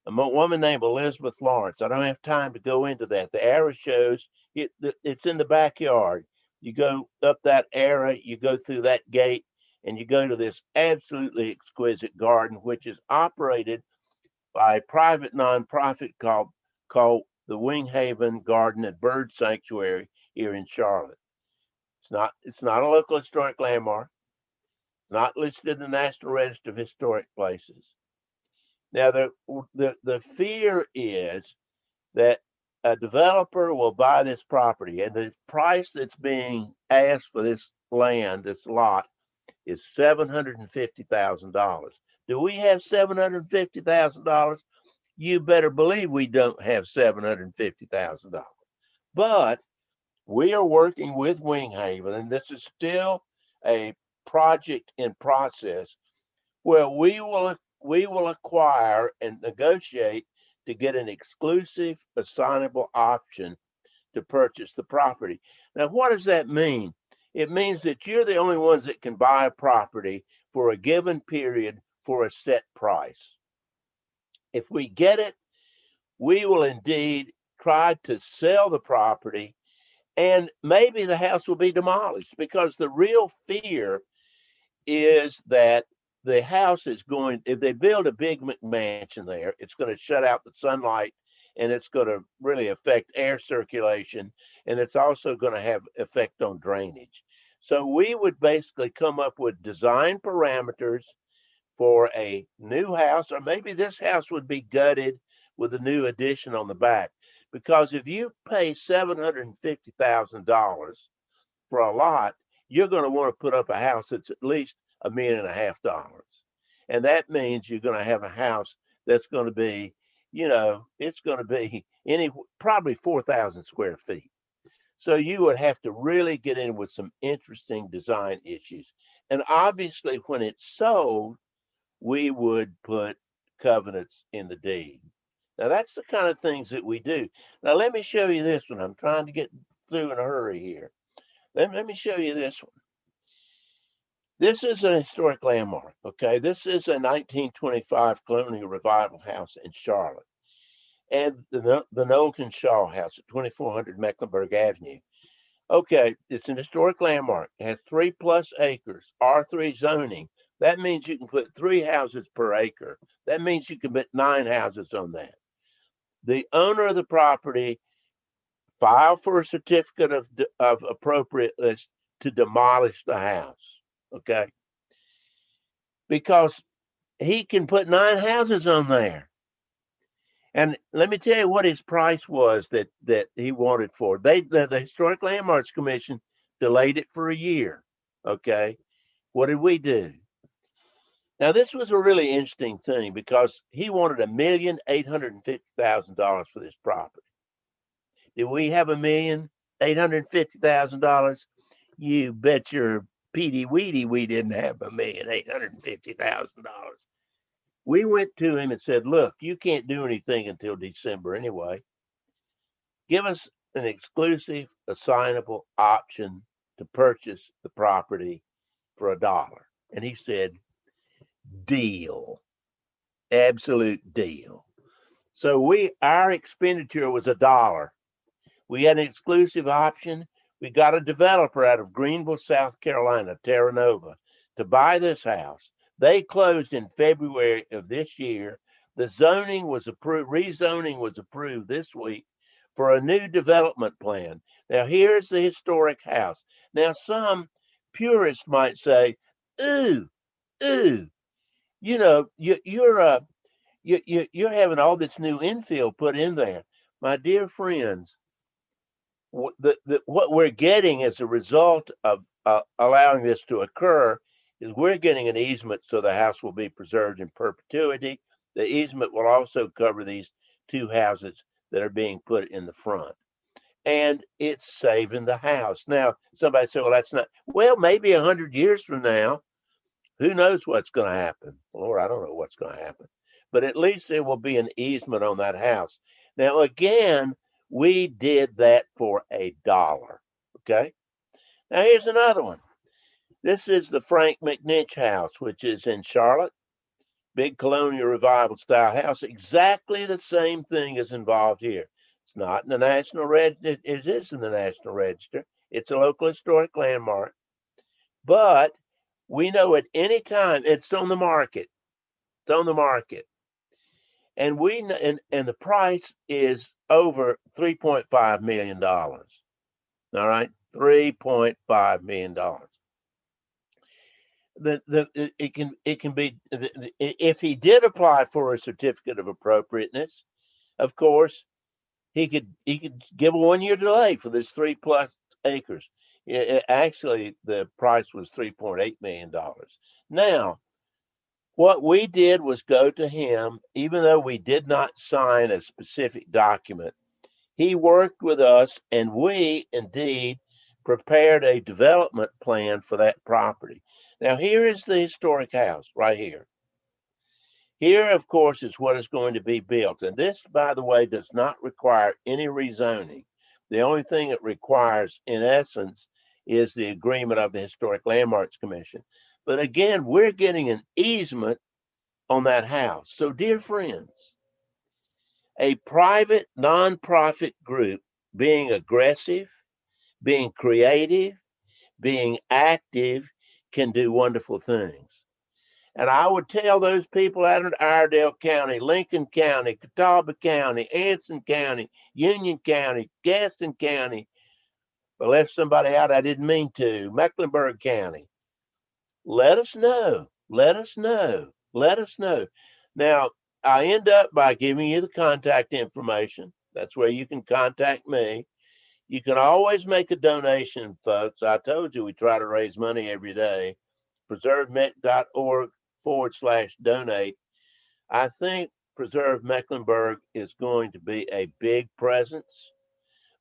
a woman named Elizabeth Lawrence. I don't have time to go into that. The arrow shows it's in the backyard. You go up that arrow, you go through that gate, and you go to this absolutely exquisite garden, which is operated by a private nonprofit called the Winghaven Garden and Bird Sanctuary here in Charlotte. It's not a local historic landmark, not listed in the National Register of Historic Places. Now, the fear is that a developer will buy this property, and the price that's being asked for this land, this lot, is $750,000. Do we have $750,000? You better believe we don't have $750,000. But we are working with Winghaven, and this is still a project in process where we will acquire and negotiate to get an exclusive assignable option to purchase the property. Now, what does that mean? It means that you're the only ones that can buy a property for a given period for a set price. If we get it, we will indeed try to sell the property, and maybe the house will be demolished, because the real fear is that the house is going, if they build a big McMansion there, it's going to shut out the sunlight, and it's going to really affect air circulation, and it's also going to have effect on drainage. So we would basically come up with design parameters for a new house, or maybe this house would be gutted with a new addition on the back. Because if you pay $750,000 for a lot, you're going to want to put up a house that's at least $1.5 million. And that means you're going to have a house that's going to be, it's going to be probably 4,000 square feet. So you would have to really get in with some interesting design issues. And obviously, when it's sold, we would put covenants in the deed. Now, that's the kind of things that we do. Now, let me show you this one. I'm trying to get through in a hurry here. Let me show you this one. This is a historic landmark, okay? This is a 1925 colonial revival house in Charlotte. And the Knowlton Shaw House at 2400 Mecklenburg Avenue. Okay, it's an historic landmark. It has 3+ acres, R3 zoning. That means you can put 3 houses per acre. That means you can put 9 houses on that. The owner of the property filed for a certificate of appropriateness to demolish the house, okay? Because he can put 9 houses on there. And let me tell you what his price was that he wanted for. The Historic Landmarks Commission delayed it for a year. Okay. What did we do? Now, this was a really interesting thing because he wanted $1,850,000 for this property. Did we have $1,850,000? You bet your Petey Weedy we didn't have $1,850,000. We went to him and said, look, you can't do anything until December anyway. Give us an exclusive assignable option to purchase the property for $1. And he said, deal, absolute deal. So our expenditure was $1. We had an exclusive option. We got a developer out of Greenville, South Carolina, Terra Nova, to buy this house. They closed in February of this year. The zoning was approved, rezoning was approved this week for a new development plan. Now, here's the historic house. Now, some purists might say, ooh, you're having all this new infill put in there. My dear friends, what we're getting as a result of allowing this to occur is we're getting an easement so the house will be preserved in perpetuity. The easement will also cover these 2 houses that are being put in the front. and it's saving the house. Now, somebody said, well, that's not, well, maybe 100 years from now, who knows what's going to happen? Lord, I don't know what's going to happen. But at least there will be an easement on that house. Now, again, we did that for $1. Okay. Now, here's another one. This is the Frank McNinch House, which is in Charlotte. Big colonial revival style house. Exactly the same thing is involved here. It's not in the National Register. It is in the National Register. It's a local historic landmark. But we know at any time it's on the market. It's on the market. And and the price is over $3.5 million. All right, $3.5 million. It can be, if he did apply for a certificate of appropriateness, of course, he could give a 1-year delay for this 3+ acres. Actually, the price was $3.8 million. Now, what we did was go to him, even though we did not sign a specific document. He worked with us, and we indeed prepared a development plan for that property. Now, here is the historic house right here. Here, of course, is what is going to be built. And this, by the way, does not require any rezoning. The only thing it requires, in essence, is the agreement of the Historic Landmarks Commission. But again, we're getting an easement on that house. So, dear friends, a private nonprofit group being aggressive, being creative, being active can do wonderful things. And I would tell those people out in Iredell County, Lincoln County, Catawba County, Anson County, Union County, Gaston County, I left somebody out I didn't mean to, Mecklenburg County. Let us know. Let us know. Let us know. Now, I end up by giving you the contact information. That's where you can contact me. You can always make a donation, folks. I told you we try to raise money every day. preservemec.org/donate. I think Preserve Mecklenburg is going to be a big presence,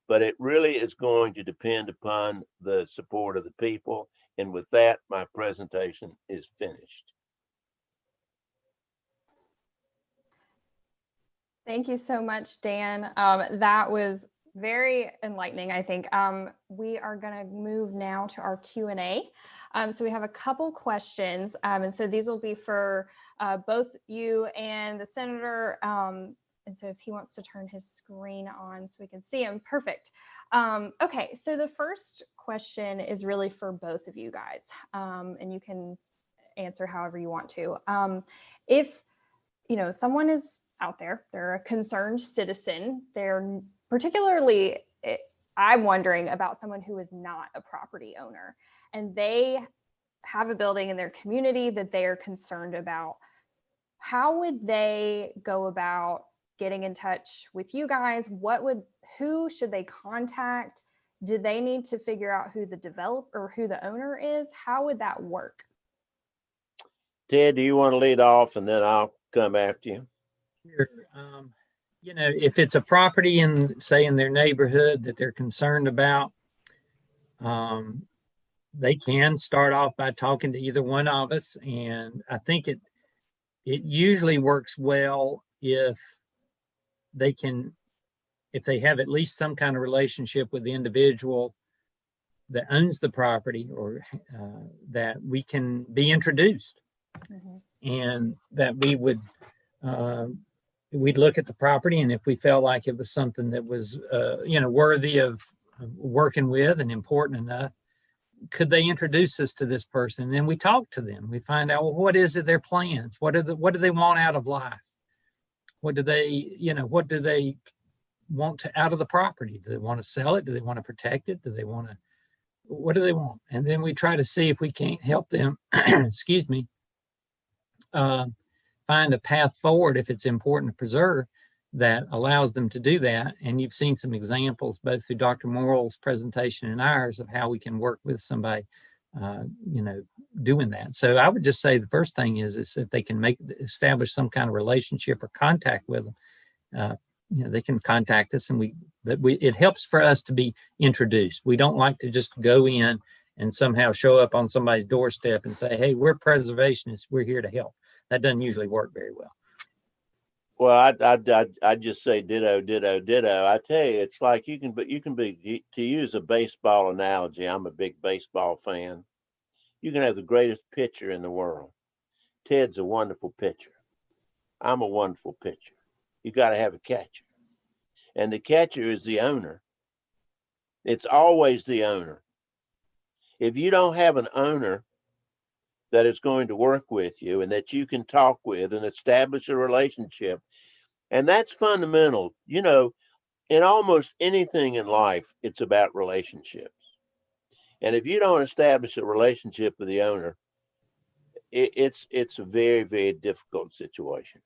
but it really is going to depend upon the support of the people. And with that, my presentation is finished. Thank you so much, Dan. That was very enlightening, I think. We are going to move now to our Q&A. So we have a couple questions. And so these will be for both you and the senator. And so if he wants to turn his screen on so we can see him, perfect. Okay, so the first question is really for both of you guys. And you can answer however you want to. If, someone is out there, they're a concerned citizen, they're particularly, I'm wondering about someone who is not a property owner, and they have a building in their community that they are concerned about. How would they go about getting in touch with you guys? Who should they contact? Do they need to figure out who the developer or who the owner is? How would that work? Ted, do you want to lead off and then I'll come after you? Sure. If it's a property in, say, in their neighborhood that they're concerned about, they can start off by talking to either one of us. And I think it usually works well if they have at least some kind of relationship with the individual that owns the property, or that we can be introduced. Mm-hmm. And that we would we'd look at the property, and if we felt like it was something that was worthy of working with and important enough, could they introduce us to this person? And then we talk to them. We find out, well, what is it, their plans? What do they want out of life? What do they want out of the property? Do they want to sell it? Do they want to protect it? What do they want? And then we try to see if we can't help them, excuse me, find a path forward, if it's important to preserve, that allows them to do that. And you've seen some examples both through Dr. Morrell's presentation and ours of how we can work with somebody doing that. So I would just say the first thing is if they can establish some kind of relationship or contact with them, they can contact us, and it helps for us to be introduced. We don't like to just go in and somehow show up on somebody's doorstep and say, hey, we're preservationists, we're here to help. That doesn't usually work very well. Well, I just say ditto, ditto, ditto. I tell you, it's like you can be, to use a baseball analogy, I'm a big baseball fan. You can have the greatest pitcher in the world. Ted's a wonderful pitcher. I'm a wonderful pitcher. You got to have a catcher. And the catcher is the owner. It's always the owner. If you don't have an owner that is going to work with you and that you can talk with and establish a relationship, and that's fundamental. In almost anything in life, it's about relationships. And if you don't establish a relationship with the owner, it's a very, very difficult situation.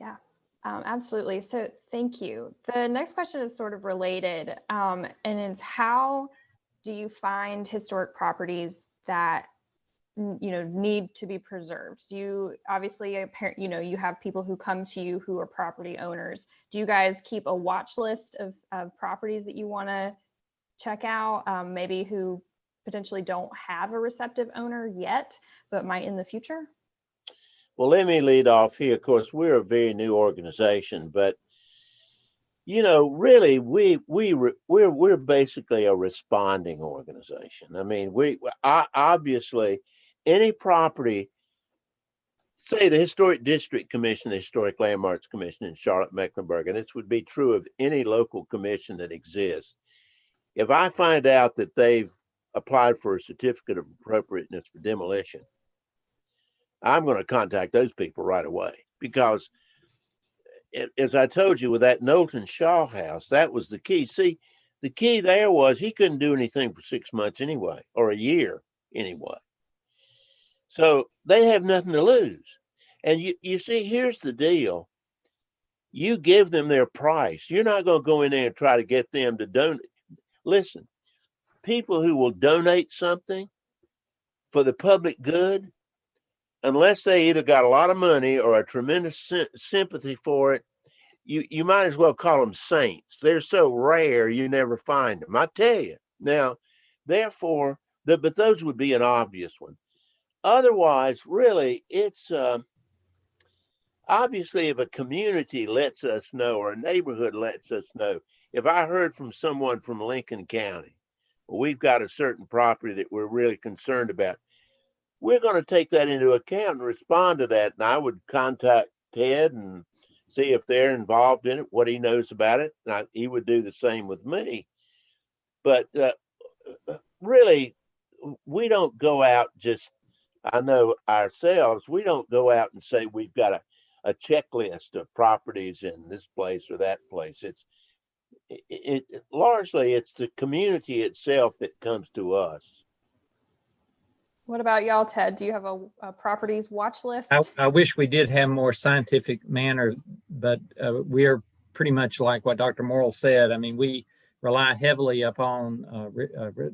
Yeah, absolutely. So thank you. The next question is sort of related, and it's how do you find historic properties that need to be preserved? Do you obviously, you have people who come to you who are property owners. Do you guys keep a watch list of properties that you want to check out, maybe who potentially don't have a receptive owner yet, but might in the future? Well, let me lead off here. Of course, we're a very new organization, but really, we're basically a responding organization. I mean, we obviously any property, say the Historic District Commission, the Historic Landmarks Commission in Charlotte-Mecklenburg, and this would be true of any local commission that exists. If I find out that they've applied for a certificate of appropriateness for demolition, I'm going to contact those people right away, because as I told you with that Knowlton Shaw house, that was the key. See, the key there was he couldn't do anything for 6 months anyway, or a year anyway. So they have nothing to lose. And you see, here's the deal. You give them their price. You're not going to go in there and try to get them to donate. Listen, people who will donate something for the public good, unless they either got a lot of money or a tremendous sympathy for it, you might as well call them saints. They're so rare, you never find them. I tell you. Now, therefore, but those would be an obvious one. Otherwise, really, it's obviously if a community lets us know or a neighborhood lets us know. If I heard from someone from Lincoln County, well, we've got a certain property that we're really concerned about, we're going to take that into account and respond to that. And I would contact Ted and see if they're involved in it, what he knows about it. And he would do the same with me. But really, we don't go out just, I know ourselves, we don't go out and say we've got a checklist of properties in this place or that place. It's largely it's the community itself that comes to us. What about y'all, Ted? Do you have a properties watch list? I wish we did have more scientific manner, but we are pretty much like what Dr. Morrill said. I mean, we rely heavily upon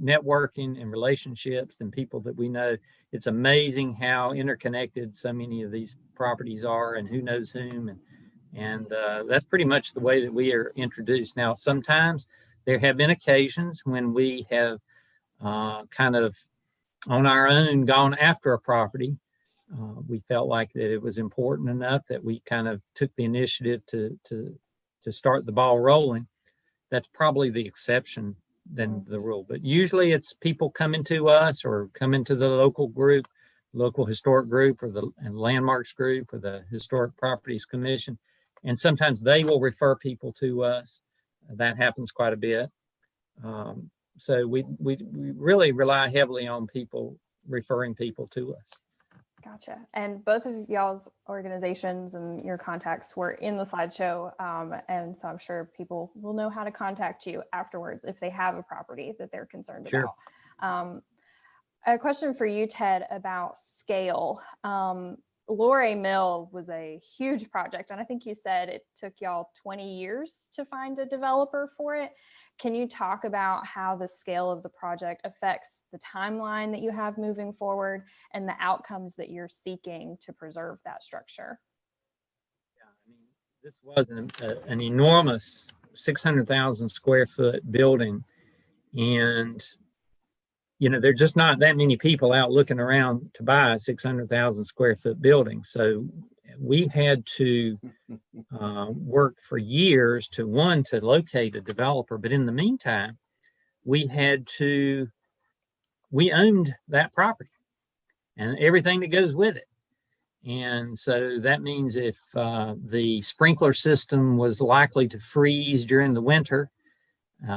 networking and relationships and people that we know. It's amazing how interconnected so many of these properties are and who knows whom. And that's pretty much the way that we are introduced. Now, sometimes there have been occasions when we have kind of on our own gone after a property. We felt like that it was important enough that we kind of took the initiative to start the ball rolling. That's probably the exception than the rule. But usually it's people coming to us or coming to the local group, local historic group, or the landmarks group, or the Historic Properties Commission. And sometimes they will refer people to us. That happens quite a bit. So we really rely heavily on people referring people to us. Gotcha. And both of y'all's organizations and your contacts were in the slideshow. And so I'm sure people will know how to contact you afterwards if they have a property that they're concerned Sure. about. A question for you, Ted, about scale. Loray Mill was a huge project, and I think you said it took y'all 20 years to find a developer for it. Can you talk about how the scale of the project affects the timeline that you have moving forward and the outcomes that you're seeking to preserve that structure? Yeah, I mean, this was an enormous 600,000 square foot building. And, there are just not that many people out looking around to buy a 600,000 square foot building. So we had to work for years to locate a developer. But in the meantime, we owned that property and everything that goes with it. And so that means if the sprinkler system was likely to freeze during the winter,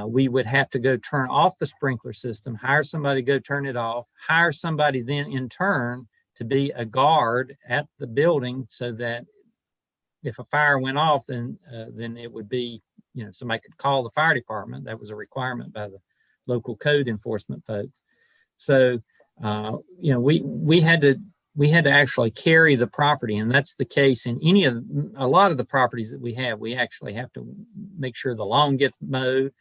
we would have to go turn off the sprinkler system, hire somebody to go turn it off, hire somebody then in turn to be a guard at the building so that if a fire went off, then it would be, somebody could call the fire department. That was a requirement by the local code enforcement folks. So, we had to actually carry the property, and that's the case in a lot of the properties that we have. We actually have to make sure the lawn gets mowed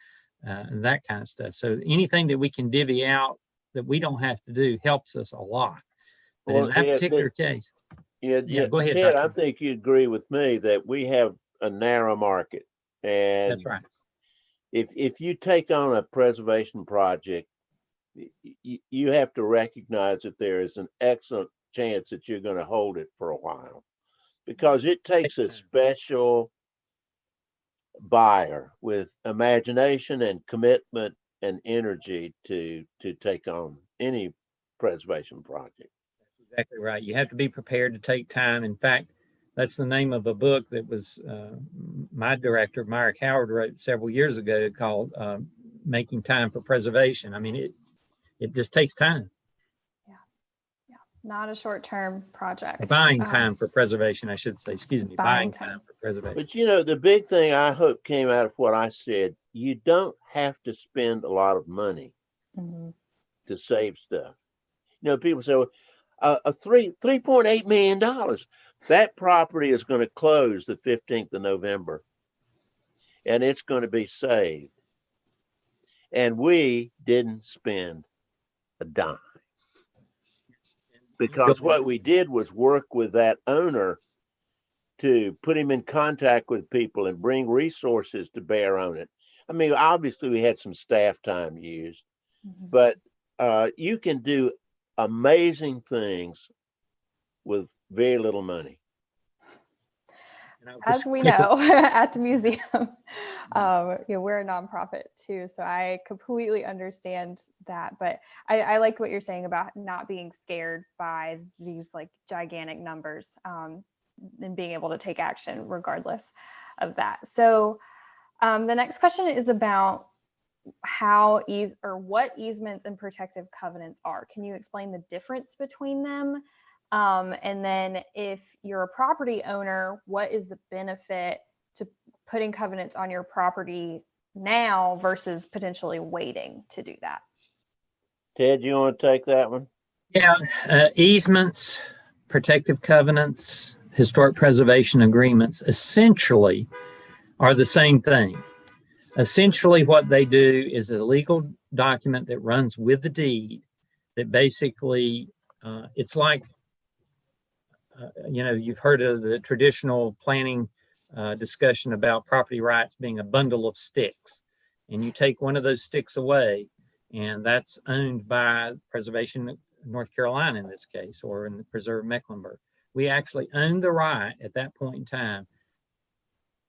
and that kind of stuff. So anything that we can divvy out that we don't have to do helps us a lot. But in that particular case, go ahead, Ted, Dr. I think you agree with me that we have a narrow market, and That's right. If you take on a preservation project, you have to recognize that there is an excellent chance that you're going to hold it for a while, because it takes a special buyer with imagination and commitment and energy to take on any preservation project. That's exactly right. You have to be prepared to take time. In fact, that's the name of a book that was my director, Myrick Howard, wrote several years ago called Making Time for Preservation. I mean, it just takes time. Yeah. Not a short-term project. Buying time for preservation, I should say. Excuse me. Buying time for preservation. But the big thing I hope came out of what I said, you don't have to spend a lot of money to save stuff. People say, a $3.8 million. That property is going to close the 15th of November, and it's going to be saved. And we didn't spend a dime, because what we did was work with that owner to put him in contact with people and bring resources to bear on it. I mean, obviously we had some staff time used, but you can do amazing things with very little money. As we know at the museum, we're a nonprofit too, so I completely understand that. But I like what you're saying about not being scared by these like gigantic numbers and being able to take action regardless of that. So the next question is about what easements and protective covenants are. Can you explain the difference between them? And then if you're a property owner, what is the benefit to putting covenants on your property now versus potentially waiting to do that? Ted, you want to take that one? Yeah, easements, protective covenants, historic preservation agreements essentially are the same thing. Essentially what they do is a legal document that runs with the deed that basically, it's like, you've heard of the traditional planning discussion about property rights being a bundle of sticks, and you take one of those sticks away, and that's owned by Preservation North Carolina in this case, or in the Preserve Mecklenburg. We actually own the right at that point in time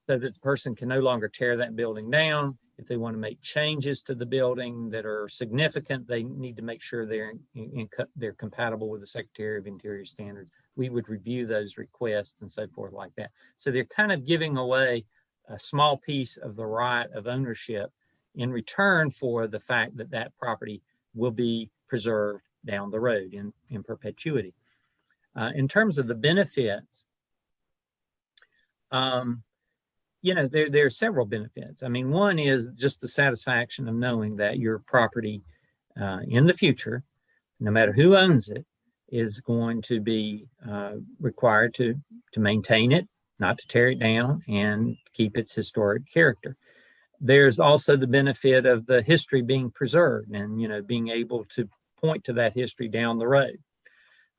so that the person can no longer tear that building down. If they want to make changes to the building that are significant, they need to make sure they're compatible with the Secretary of Interior standards. We would review those requests and so forth like that. So they're kind of giving away a small piece of the right of ownership in return for the fact that that property will be preserved down the road in perpetuity. In terms of the benefits, there are several benefits. I mean, one is just the satisfaction of knowing that your property in the future, no matter who owns it, is going to be required to maintain it, not to tear it down, and keep its historic character. There's also the benefit of the history being preserved and, being able to point to that history down the road.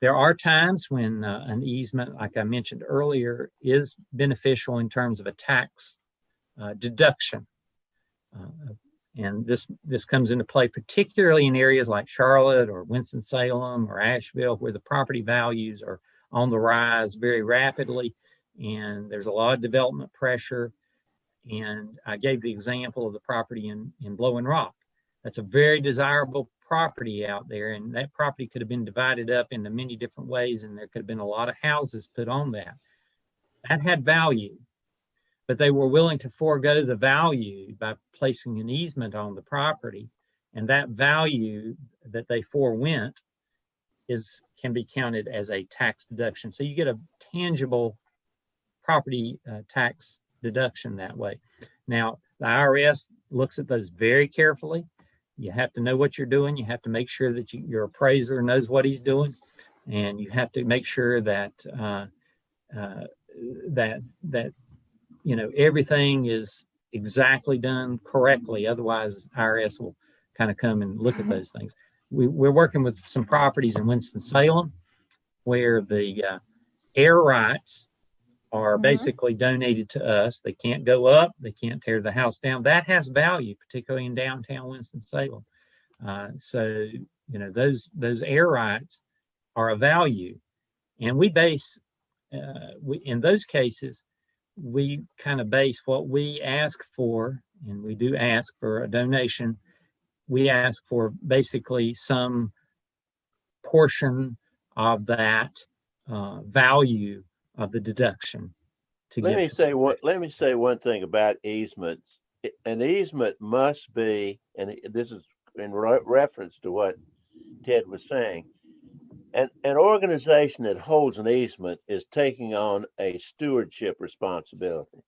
There are times when an easement, like I mentioned earlier, is beneficial in terms of a tax deduction. And this comes into play particularly in areas like Charlotte or Winston-Salem or Asheville, where the property values are on the rise very rapidly, and there's a lot of development pressure. And I gave the example of the property in Blowing Rock. That's a very desirable property out there, and that property could have been divided up into many different ways, and there could have been a lot of houses put on that. That had value, but they were willing to forego the value by placing an easement on the property, and that value that they forewent can be counted as a tax deduction. So you get a tangible property tax deduction that way. Now, the IRS looks at those very carefully. You have to know what you're doing. You have to make sure that your appraiser knows what he's doing, and you have to make sure that everything is exactly done correctly. Otherwise, IRS will kind of come and look at those things. We're working with some properties in Winston-Salem where the air rights are basically donated to us. They can't go up, they can't tear the house down. That has value, particularly in downtown Winston-Salem. So, those air rights are a value. And we base, in those cases, we kind of base what we ask for, and we do ask for a donation. We ask for basically some portion of that value of the deduction. Let me say one thing about easements. An easement must be, and this is in reference to what Ted was saying, an organization that holds an easement is taking on a stewardship responsibility.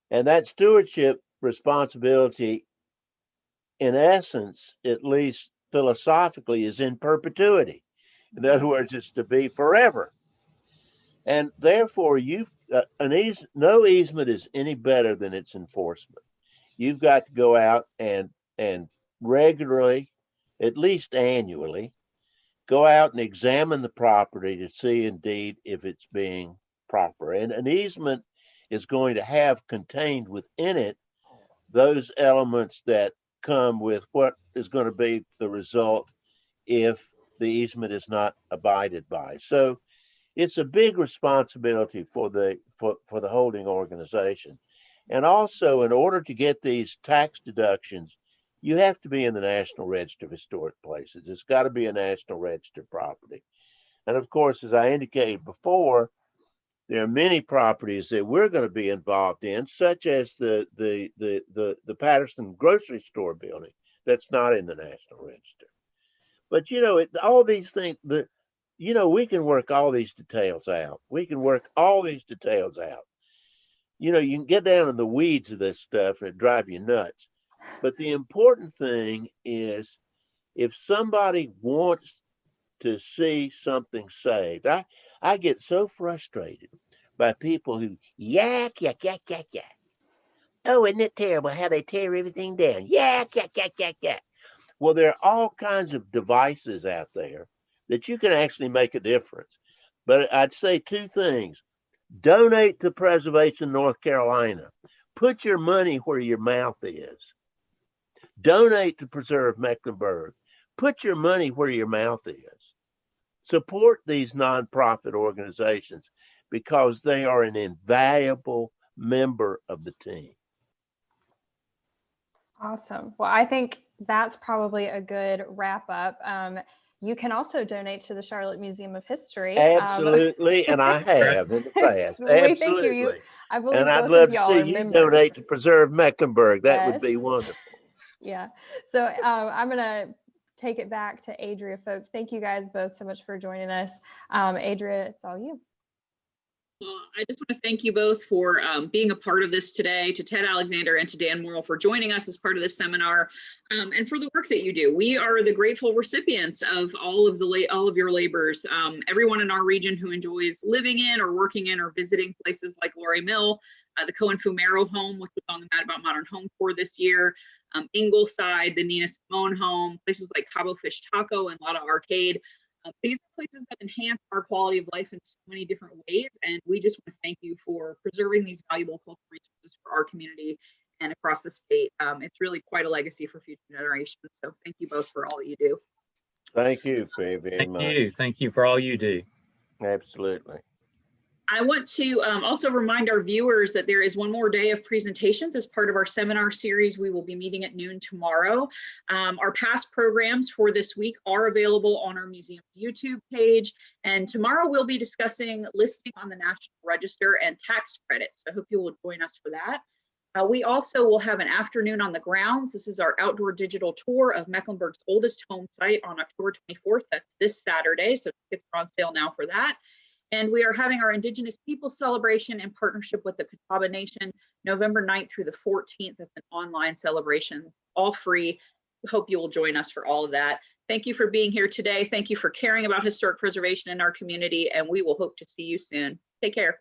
And that stewardship responsibility, in essence, at least philosophically, is in perpetuity. In other words, it's to be forever. And therefore, no easement is any better than its enforcement. You've got to go out and regularly, at least annually, go out and examine the property to see indeed if it's being proper. And an easement is going to have contained within it those elements that come with what is going to be the result if the easement is not abided by. So it's a big responsibility for the holding organization. And also, in order to get these tax deductions, you have to be in the National Register of Historic Places. It's got to be a National Register property. And of course, as I indicated before, there are many properties that we're going to be involved in, such as the Patterson grocery store building that's not in the National Register. But all these things, we can work all these details out. You can get down in the weeds of this stuff and it drive you nuts. But the important thing is, if somebody wants to see something saved, I get so frustrated by people who yak. Oh, isn't it terrible how they tear everything down? Yak. Well, there are all kinds of devices out there that you can actually make a difference. But I'd say two things. Donate to Preservation North Carolina. Put your money where your mouth is. Donate to Preserve Mecklenburg. Put your money where your mouth is. Support these nonprofit organizations because they are an invaluable member of the team. Awesome. Well, I think that's probably a good wrap up. You can also donate to the Charlotte Museum of History. Absolutely, and I have in the past. We thank you. I believe and I'd both love of to y'all see are you members. donate to Preserve Mecklenburg. That would be Yes. wonderful. Yeah. So I'm going to take it back to Adria, folks. Thank you guys both so much for joining us. Adria, it's all you. Well, I just want to thank you both for being a part of this today, to Ted Alexander and to Dan Morrill for joining us as part of this seminar, and for the work that you do. We are the grateful recipients of all of your labors. Everyone in our region who enjoys living in or working in or visiting places like Loray Mill, the Cohen-Fumero home, which was on the Mad About Modern Home Tour this year, Ingleside, the Nina Simone home, places like Cabo Fish Taco and Lotta Arcade. These are places that enhance our quality of life in so many different ways, and we just want to thank you for preserving these valuable cultural resources for our community and across the state. It's really quite a legacy for future generations, so thank you both for all that you do. Thank you very, very much. Thank you for all you do. Absolutely. I want to also remind our viewers that there is one more day of presentations as part of our seminar series. We will be meeting at noon tomorrow. Our past programs for this week are available on our museum's YouTube page. And tomorrow we'll be discussing listing on the National Register and tax credits. So I hope you will join us for that. We also will have an afternoon on the grounds. This is our outdoor digital tour of Mecklenburg's oldest home site on October 24th. That's this Saturday, so tickets are on sale now for that. And we are having our Indigenous Peoples celebration in partnership with the Catawba Nation, November 9th through the 14th. It's an online celebration, all free. Hope you will join us for all of that. Thank you for being here today. Thank you for caring about historic preservation in our community, and we will hope to see you soon. Take care.